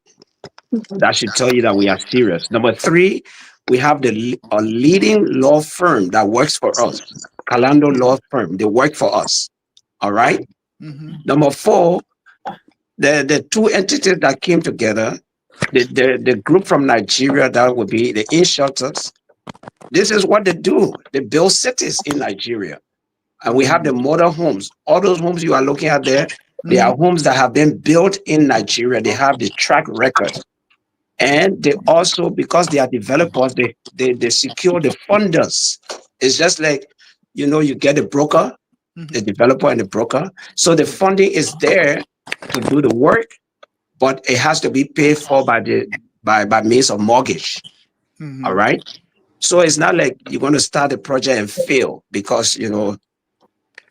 That should tell you that we are serious. Number three, we have a leading law firm that works for us, Calando Law Firm. They work for us. All right. Mm-hmm. Number four, the two entities that came together, the group from Nigeria, that would be the InShelters. This is what they do. They build cities in Nigeria. And we have the model homes. All those homes you are looking at there, they are homes that have been built in Nigeria. They have the track record. And they also, because they are developers, they secure the funders. It's just like, you get a broker, the developer and the broker. So the funding is there to do the work, but it has to be paid for by means of mortgage. Mm-hmm. All right. So it's not like you're going to start a project and fail because,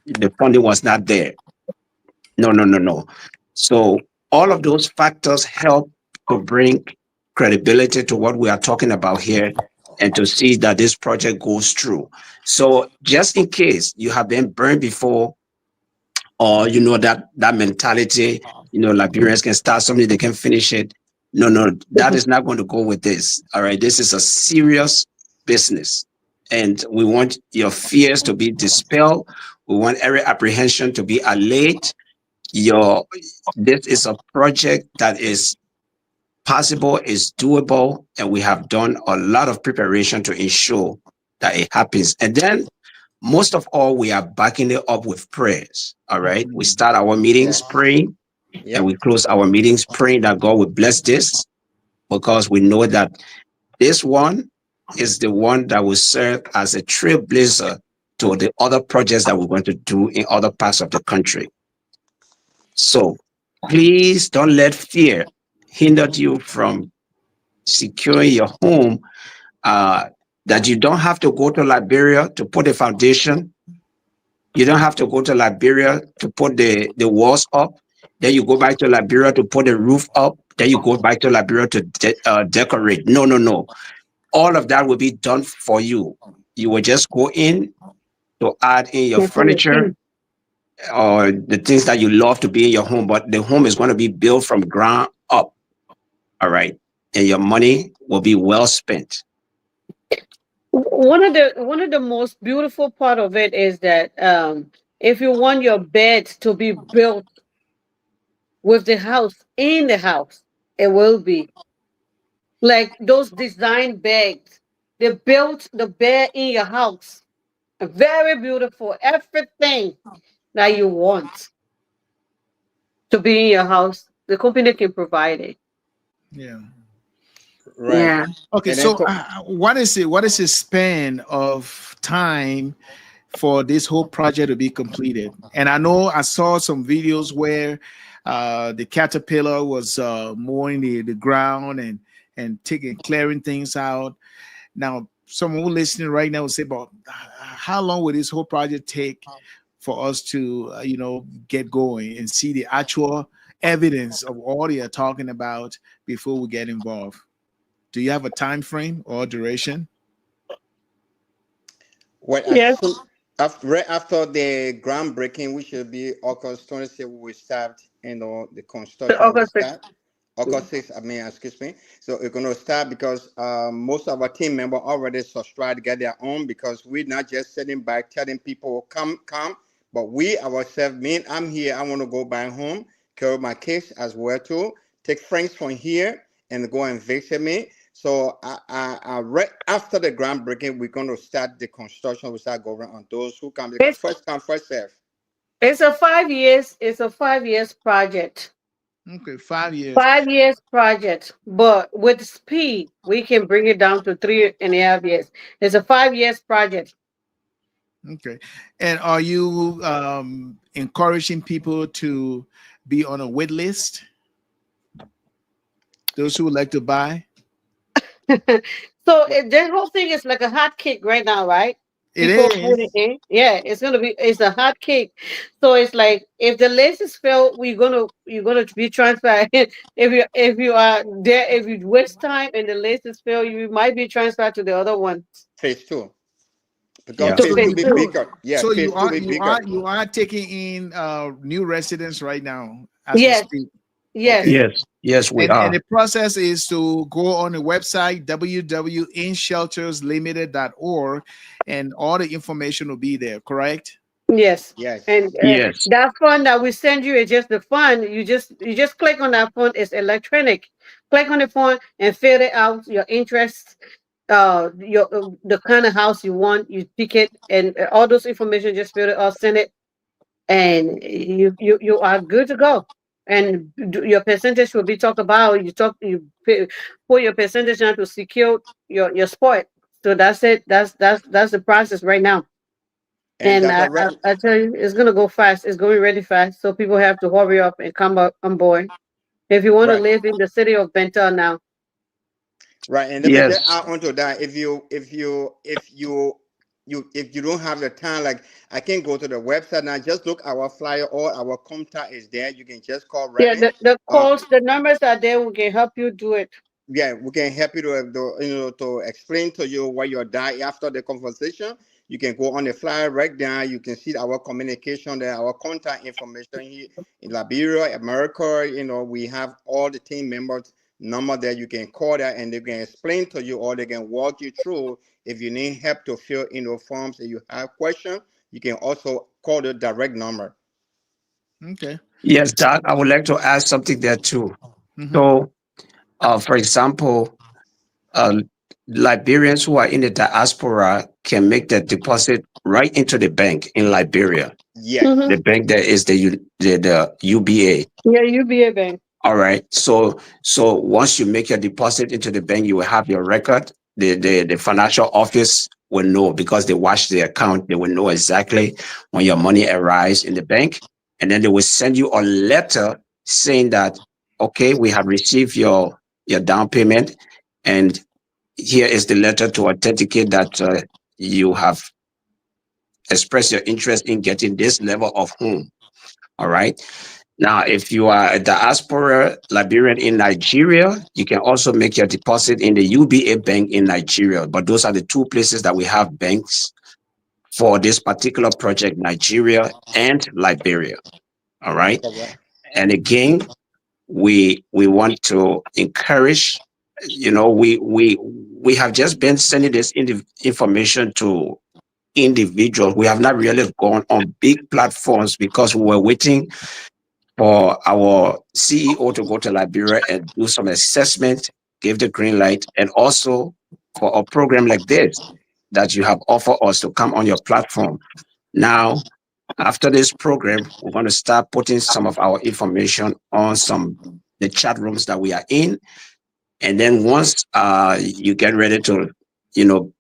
the funding was not there. No, no, no, no. So all of those factors help to bring credibility to what we are talking about here and to see that this project goes through. So just in case you have been burned before, or that mentality, Liberians can start something, they can finish it. No, no, that is not going to go with this. All right. This is a serious business. And we want your fears to be dispelled. We want every apprehension to be allayed. This is a project that is possible, is doable, and we have done a lot of preparation to ensure that it happens. And then, most of all, we are backing it up with prayers. All right. We start our meetings praying, and we close our meetings praying that God will bless this, because we know that this one is the one that will serve as a trailblazer to the other projects that we're going to do in other parts of the country. So please don't let fear hinder you from securing your home, that you don't have to go to Liberia to put a foundation. You don't have to go to Liberia to put the walls up. Then you go back to Liberia to put the roof up. Then you go back to Liberia to decorate. No, no, no. All of that will be done for you. You will just go in to add in your furniture or the things that you love to be in your home, but the home is going to be built from ground up. All right. And your money will be well spent. One of the most beautiful part of it is that if you want your bed to be built with the house in the house, it will be like those design bags. They built the bed in your house. Very beautiful. Everything that you want to be in your house, the company can provide it. Yeah. Right. Yeah. Okay, And then so what is it? What is the span of time for this whole project to be completed? And I know I saw some videos where the caterpillar was mowing the ground and taking clearing things out. Now, someone who listening right now will say, "But how long will this whole project take for us to, get going and see the actual evidence of all they are talking about before we get involved?" Do you have a time frame or duration? well, as Yes. soon right after the groundbreaking, which will be August 26th, we will start, the The construction will August 6th. start. August 6th, I mean, excuse me. So we're going to start because most of our team members already subscribed to get their own, because we're not just sitting back telling people, come, come, but we ourselves, me, I'm here, I want to go back home, carry my kids as well too, take friends from here and go and visit me. So right after the groundbreaking, we're going to start the construction. We start going on those who come, because It's first come, first serve. it's a 5 years project. Okay, 5 years. 5 years project, but with speed, we can bring it down to 3.5 years. It's a 5 years project. Okay. And are you encouraging people to be on a wait list? Those who would like to buy? So the whole thing is like a hot cake right now, right? It People put it is. in. Yeah, it's a hot cake. So it's like if the list is filled, you're gonna be transferred. If you are there, if you waste time and the list is filled, you might be transferred to the other one. Phase two. Because Yeah. To So phase two phase be two. bigger. Yeah, so phase two be bigger. you are taking in new residents right now as we Yes, speak. Okay. yes. Yes. Yes, we And are. the process is to go on the website www.inshelterslimited.org and all the information will be there, correct? Yes, Yes. and Yes. that fund that we send you is just the fund. You just click on that fund. It's electronic. Click on the fund and fill it out. Your interest, your the kind of house you want. You pick it, and all those information. Just fill it out. Send it, and you are good to go. And your percentage will be talked about. Put your percentage down to secure your spot. So that's it. That's the process right now. And And that's a I tell you, it's gonna go fast. It's going really fast. So people have to hurry up and come up on board. If you want to right. live in the city of Bentol now. Right, and let me just Yes. add onto that. If you don't have the time, like I can go to the website now, just look our flyer, or our contact is there. You can just call Yeah, Reverend. the Uh, calls, the numbers are there. We can help you do it. yeah, we can help you to explain to you what you're dying after the conversation. You can go on the flyer right there. You can see our communication there, our contact information here in Liberia, America. We have all the team members number there. You can call that, and they can explain to you, or they can walk you through. If you need help to fill in the forms and you have questions, you can also call the direct number. Okay. Yes, Doc. I would like to add something there too. Mhm. So, for example, uh, Liberians who are in the diaspora can make their deposit right into the bank in Liberia. Mm-hmm. The Yes. bank there is the UBA. Yeah, UBA bank. All right. So once you make your deposit into the bank, you will have your record. The financial office will know, because they watch the account. They will know exactly when your money arrives in the bank, and then they will send you a letter saying that, okay, we have received your down payment, and here is the letter to authenticate that you have expressed your interest in getting this level of home. All right. Now, if you are a diaspora Liberian in Nigeria, you can also make your deposit in the UBA bank in Nigeria. But those are the two places that we have banks for this particular project, Nigeria and Liberia. All right. Correct. And again, we want to encourage we have just been sending this information to individuals. We have not really gone on big platforms because we were waiting for our CEO to go to Liberia and do some assessment, give the green light, and also for a program like this that you have offered us to come on your platform. Now, after this program, we're going to start putting some of our information on the chat rooms that we are in. And then once you get ready to,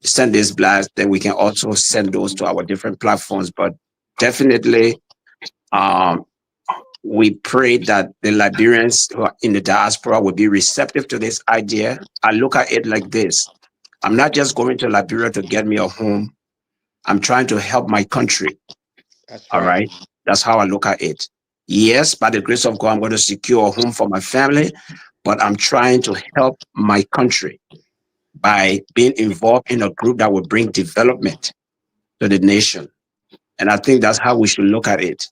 send this blast, then we can also send those to our different platforms. But definitely, um, we pray that the Liberians who are in the diaspora will be receptive to this idea. I look at it like this. I'm not just going to Liberia to get me a home. I'm trying to help my country. That's All right. right. That's how I look at it. Yes, by the grace of God, I'm going to secure a home for my family, but I'm trying to help my country by being involved in a group that will bring development to the nation. And I think that's how we should look at it.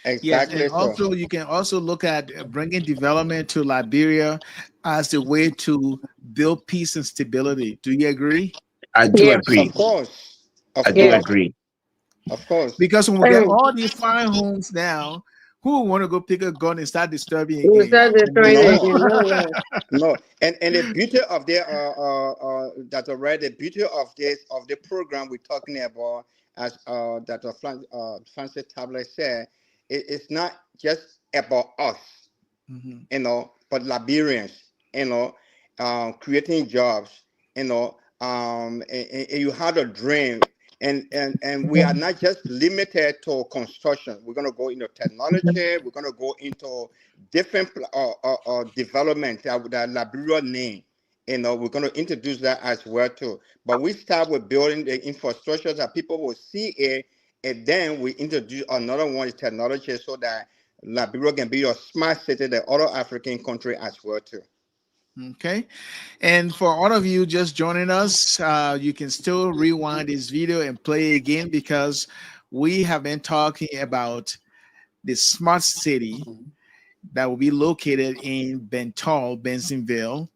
Yes, and Exactly so. also you can also look at bringing development to Liberia as the way to build peace and stability. Do you agree? I do Yes. Of agree. course. I Of do Yes. course. agree. Of course. Because when we get And all these fine homes now, who want to go pick a gun and start disturbing we again? start destroying it No. again. No way. No, and the beauty of that already the beauty of the program we're talking about, as Francis Tablet said, it's not just about us, Mhm. but Liberians, creating jobs, and you had a dream. And we are not just limited to construction. We're going to go into technology. We're going to go into different development that Liberia name. We're going to introduce that as well too. But we start with building the infrastructure that people will see it, and then we introduce another one is technology, so that Liberia can be a smart city, the other African country as well too. Okay. And for all of you just joining us, you can still rewind this video and play again because we have been talking about the smart city that will be located in Bentol, Bensonville,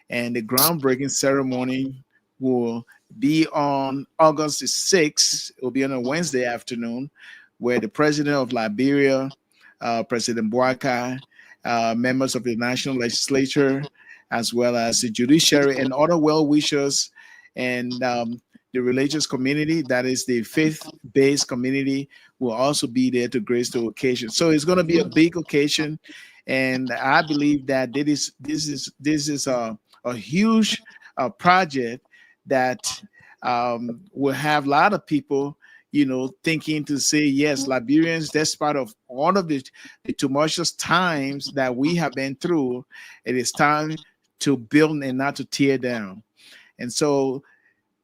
and the groundbreaking ceremony will be on August the 6th. It will be on a Wednesday afternoon, where the president of Liberia, President Boakai, members of the national legislature, as well as the judiciary and other well wishers and the religious community, that is the faith based community, will also be there to grace the occasion. So it's going to be a big occasion, and I believe that this is a huge project that will have a lot of people, thinking to say, yes, Liberians, despite of all of the tumultuous times that we have been through, it is time to build and not to tear down. And so,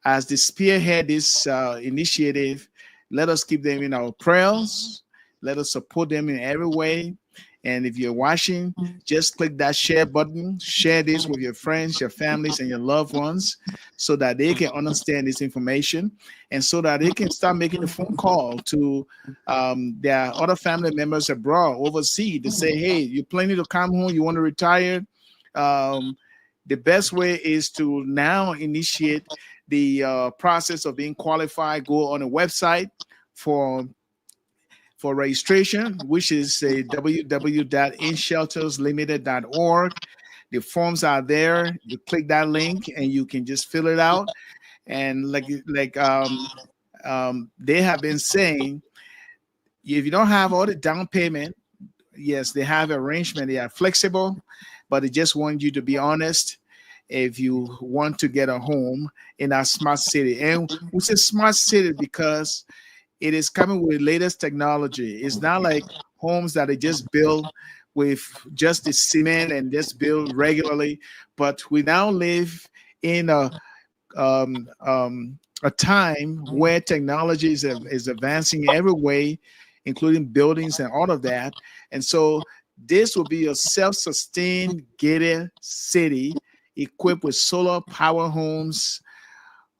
as they spearhead this initiative, let us keep them in our prayers. Let us support them in every way. And if you're watching, just click that share button. Share this with your friends, your families, and your loved ones so that they can understand this information and so that they can start making a phone call to their other family members abroad, overseas, to say, hey, you're planning to come home, you want to retire. The best way is to now initiate the process of being qualified. Go on a website for registration, which is www.inshelterslimited.org. The forms are there. You click that link and you can just fill it out. And they have been saying, if you don't have all the down payment, yes, they have arrangement. They are flexible, but they just want you to be honest if you want to get a home in our smart city. And we say smart city because it is coming with latest technology. It's not like homes that are just built with just the cement and just built regularly, but we now live in a time where technology is advancing every way, including buildings and all of that. And so this will be a self-sustained gated city equipped with solar power homes,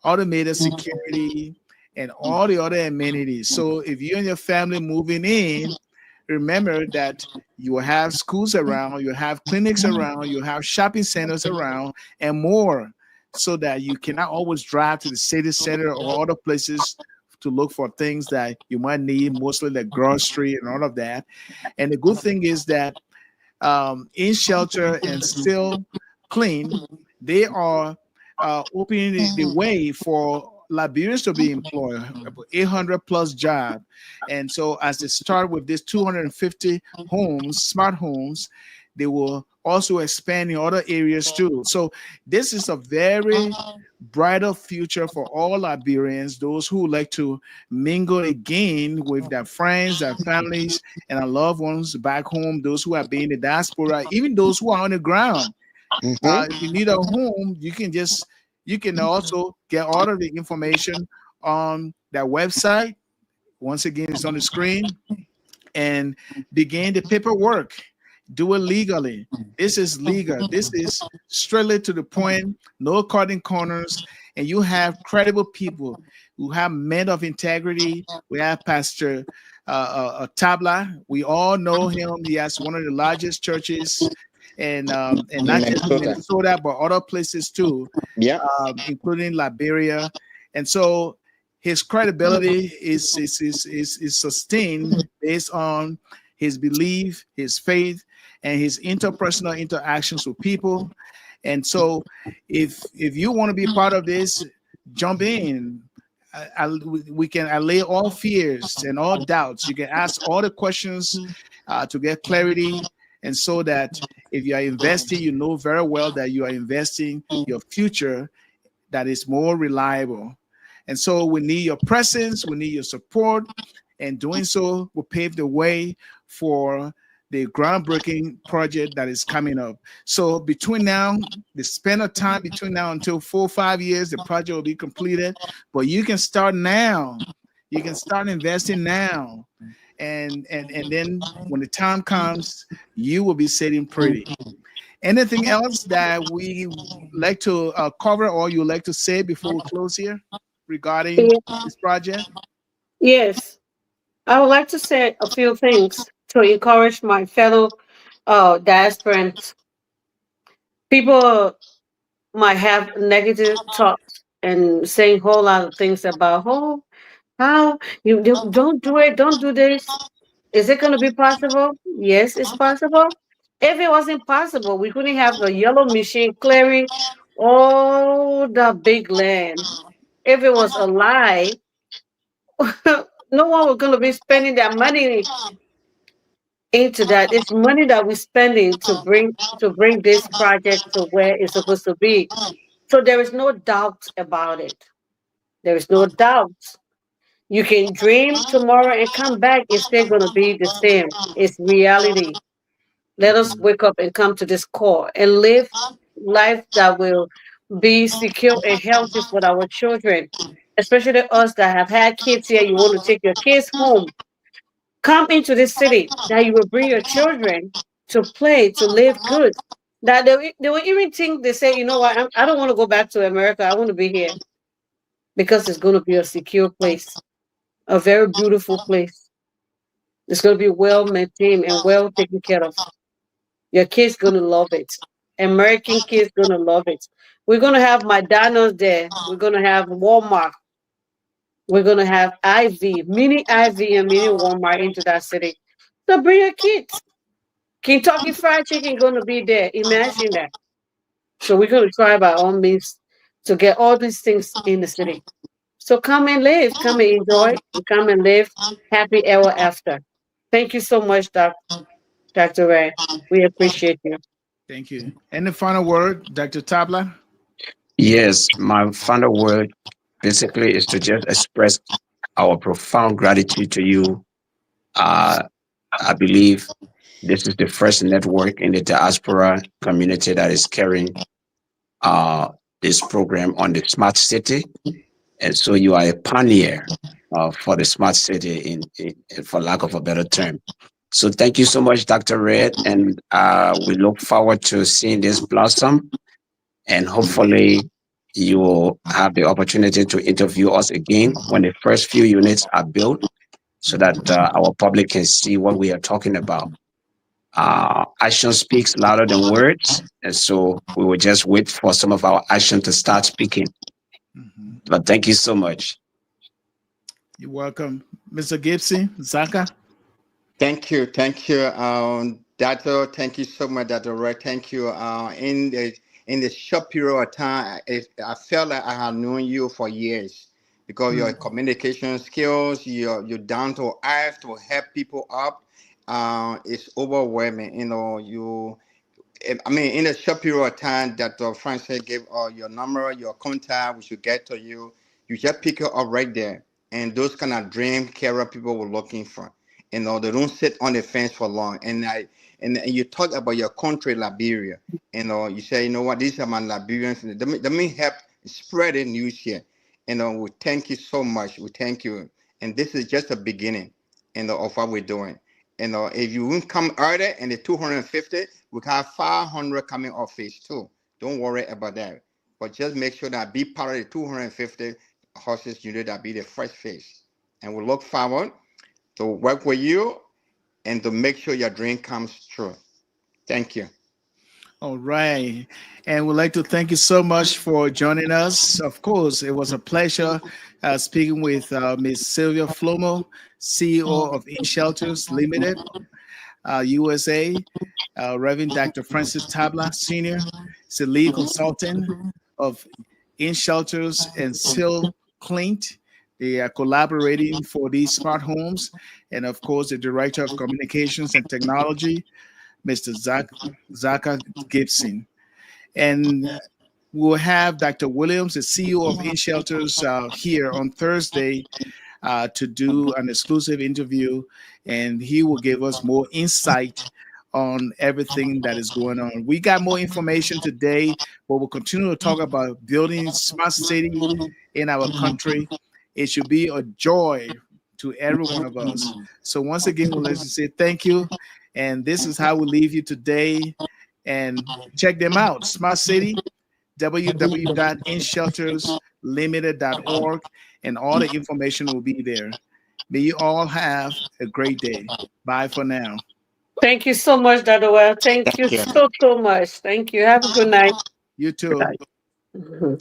automated security, and all the other amenities. So if you and your family moving in, remember that you will have schools around, you have clinics around, you have shopping centers around, and more, so that you cannot always drive to the city center or other places to look for things that you might need, mostly the grocery and all of that. And the good thing is that In Shelter and Still Clean, they are opening the way for Liberians to be employed, about 800 plus job. And so as they start with this 250 homes, smart homes, they will also expand in other areas too. So this is a very brighter future for all Liberians, those who like to mingle again with their friends, their families, and their loved ones back home, those who have been in the diaspora, even those who are on the ground. If you need a home, you can also get all of the information on their website. Once again, it's on the screen, and begin the paperwork. Do it legally. This is legal. This is strictly to the point, no cutting corners, and you have credible people who have men of integrity. We have Pastor Tabla. We all know him. He has one of the largest churches, and not just in Minnesota, but other places too, including Liberia. And so his credibility is sustained based on his belief, his faith, and his interpersonal interactions with people. And so if you want to be part of this, jump in. We can allay all fears and all doubts. You can ask all the questions to get clarity. And so that if you are investing, you know very well that you are investing your future that is more reliable. And so we need your presence, we need your support, and doing so will pave the way for the groundbreaking project that is coming up. So between now, the span of time between now until 4 or 5 years, the project will be completed. But you can start now. You can start investing now. And then when the time comes, you will be sitting pretty. Anything else that we like to cover or you like to say before we close here regarding this project? Yes, I would like to say a few things to encourage my fellow diasporans. People might have negative thoughts and saying a whole lot of things about, oh, how don't do it, don't do this. Is it going to be possible? Yes, it's possible. If it wasn't possible, we couldn't have the yellow machine clearing all the big land. If it was a lie, no one was going to be spending their money into that. It's money that we're spending to bring this project to where it's supposed to be. So there is no doubt about it. There is no doubt. You can dream tomorrow and come back. It's still going to be the same. It's reality. Let us wake up and come to this core and live life that will be secure and healthy for our children, especially us that have had kids here. You want to take your kids home. Come into this city that you will bring your children to play, to live good. That they will even think, they say, you know what, I don't want to go back to America. I want to be here because it's going to be a secure place, a very beautiful place. It's going to be well maintained and well taken care of. Your kids going to love it. American kids going to love it. We're going to have McDonald's there. We're going to have Walmart. We're going to have mini IV and mini Walmart into that city. So bring your kids. Kentucky Fried Chicken going to be there. Imagine that. So we're going to try by all means to get all these things in the city. So come and live. Come and enjoy. And come and live happy ever after. Thank you so much, Dr. Ray. We appreciate you. Thank you. And the final word, Dr. Tabla? Yes, my final word basically is to just express our profound gratitude to you. I believe this is the first network in the diaspora community that is carrying this program on the smart city. And so you are a pioneer for the smart city, in for lack of a better term. So thank you so much, Dr. Red, and we look forward to seeing this blossom, and hopefully you will have the opportunity to interview us again when the first few units are built, so that our public can see what we are talking about. Action speaks louder than words, and so we will just wait for some of our action to start speaking. But thank you so much. You're welcome. Mr. Gibson, Zaka. Thank you, Dato. Thank you so much, Dato. Red. Thank you. In the short period of time, I felt like I had known you for years because your communication skills, you're down to earth to help people up. It's overwhelming. I mean, in a short period of time that Francis gave your number, your contact, we should get to you. You just pick it up right there. And those kind of dream career people were looking for. They don't sit on the fence for long. And you talk about your country, Liberia. You say, you know what, these are my Liberians. Let me help spread the news here. We thank you so much. We thank you. And this is just the beginning, of what we're doing. If you won't come early and the 250, we have 500 coming off phase 2. Don't worry about that. But just make sure that be part of the 250 horses you need to be the first phase. And we look forward to work with you and to make sure your dream comes true. Thank you. All right. And we'd like to thank you so much for joining us. Of course, it was a pleasure speaking with Ms. Sylvia Flomo, CEO of InShelters Limited, USA, Reverend Dr. Francis Tabla, Sr., is a lead consultant of InShelters and SylvClint. They are collaborating for these smart homes. And of course, the Director of Communications and Technology, Mr. Zaka Gibson. And we'll have Dr. Williams, the CEO of InShelters, here on Thursday to do an exclusive interview, and he will give us more insight on everything that is going on. We got more information today, but we'll continue to talk about building smart city in our country. It should be a joy to every one of us. So once again, we'll let's say thank you. And this is how we leave you today. And check them out. Smart City, www.inshelterslimited.org, and all the information will be there. May you all have a great day. Bye for now. Thank you so much, Dr. Well. Thank you Thank you. so much. Thank you. Have a good night. You Good too. night. Mhm.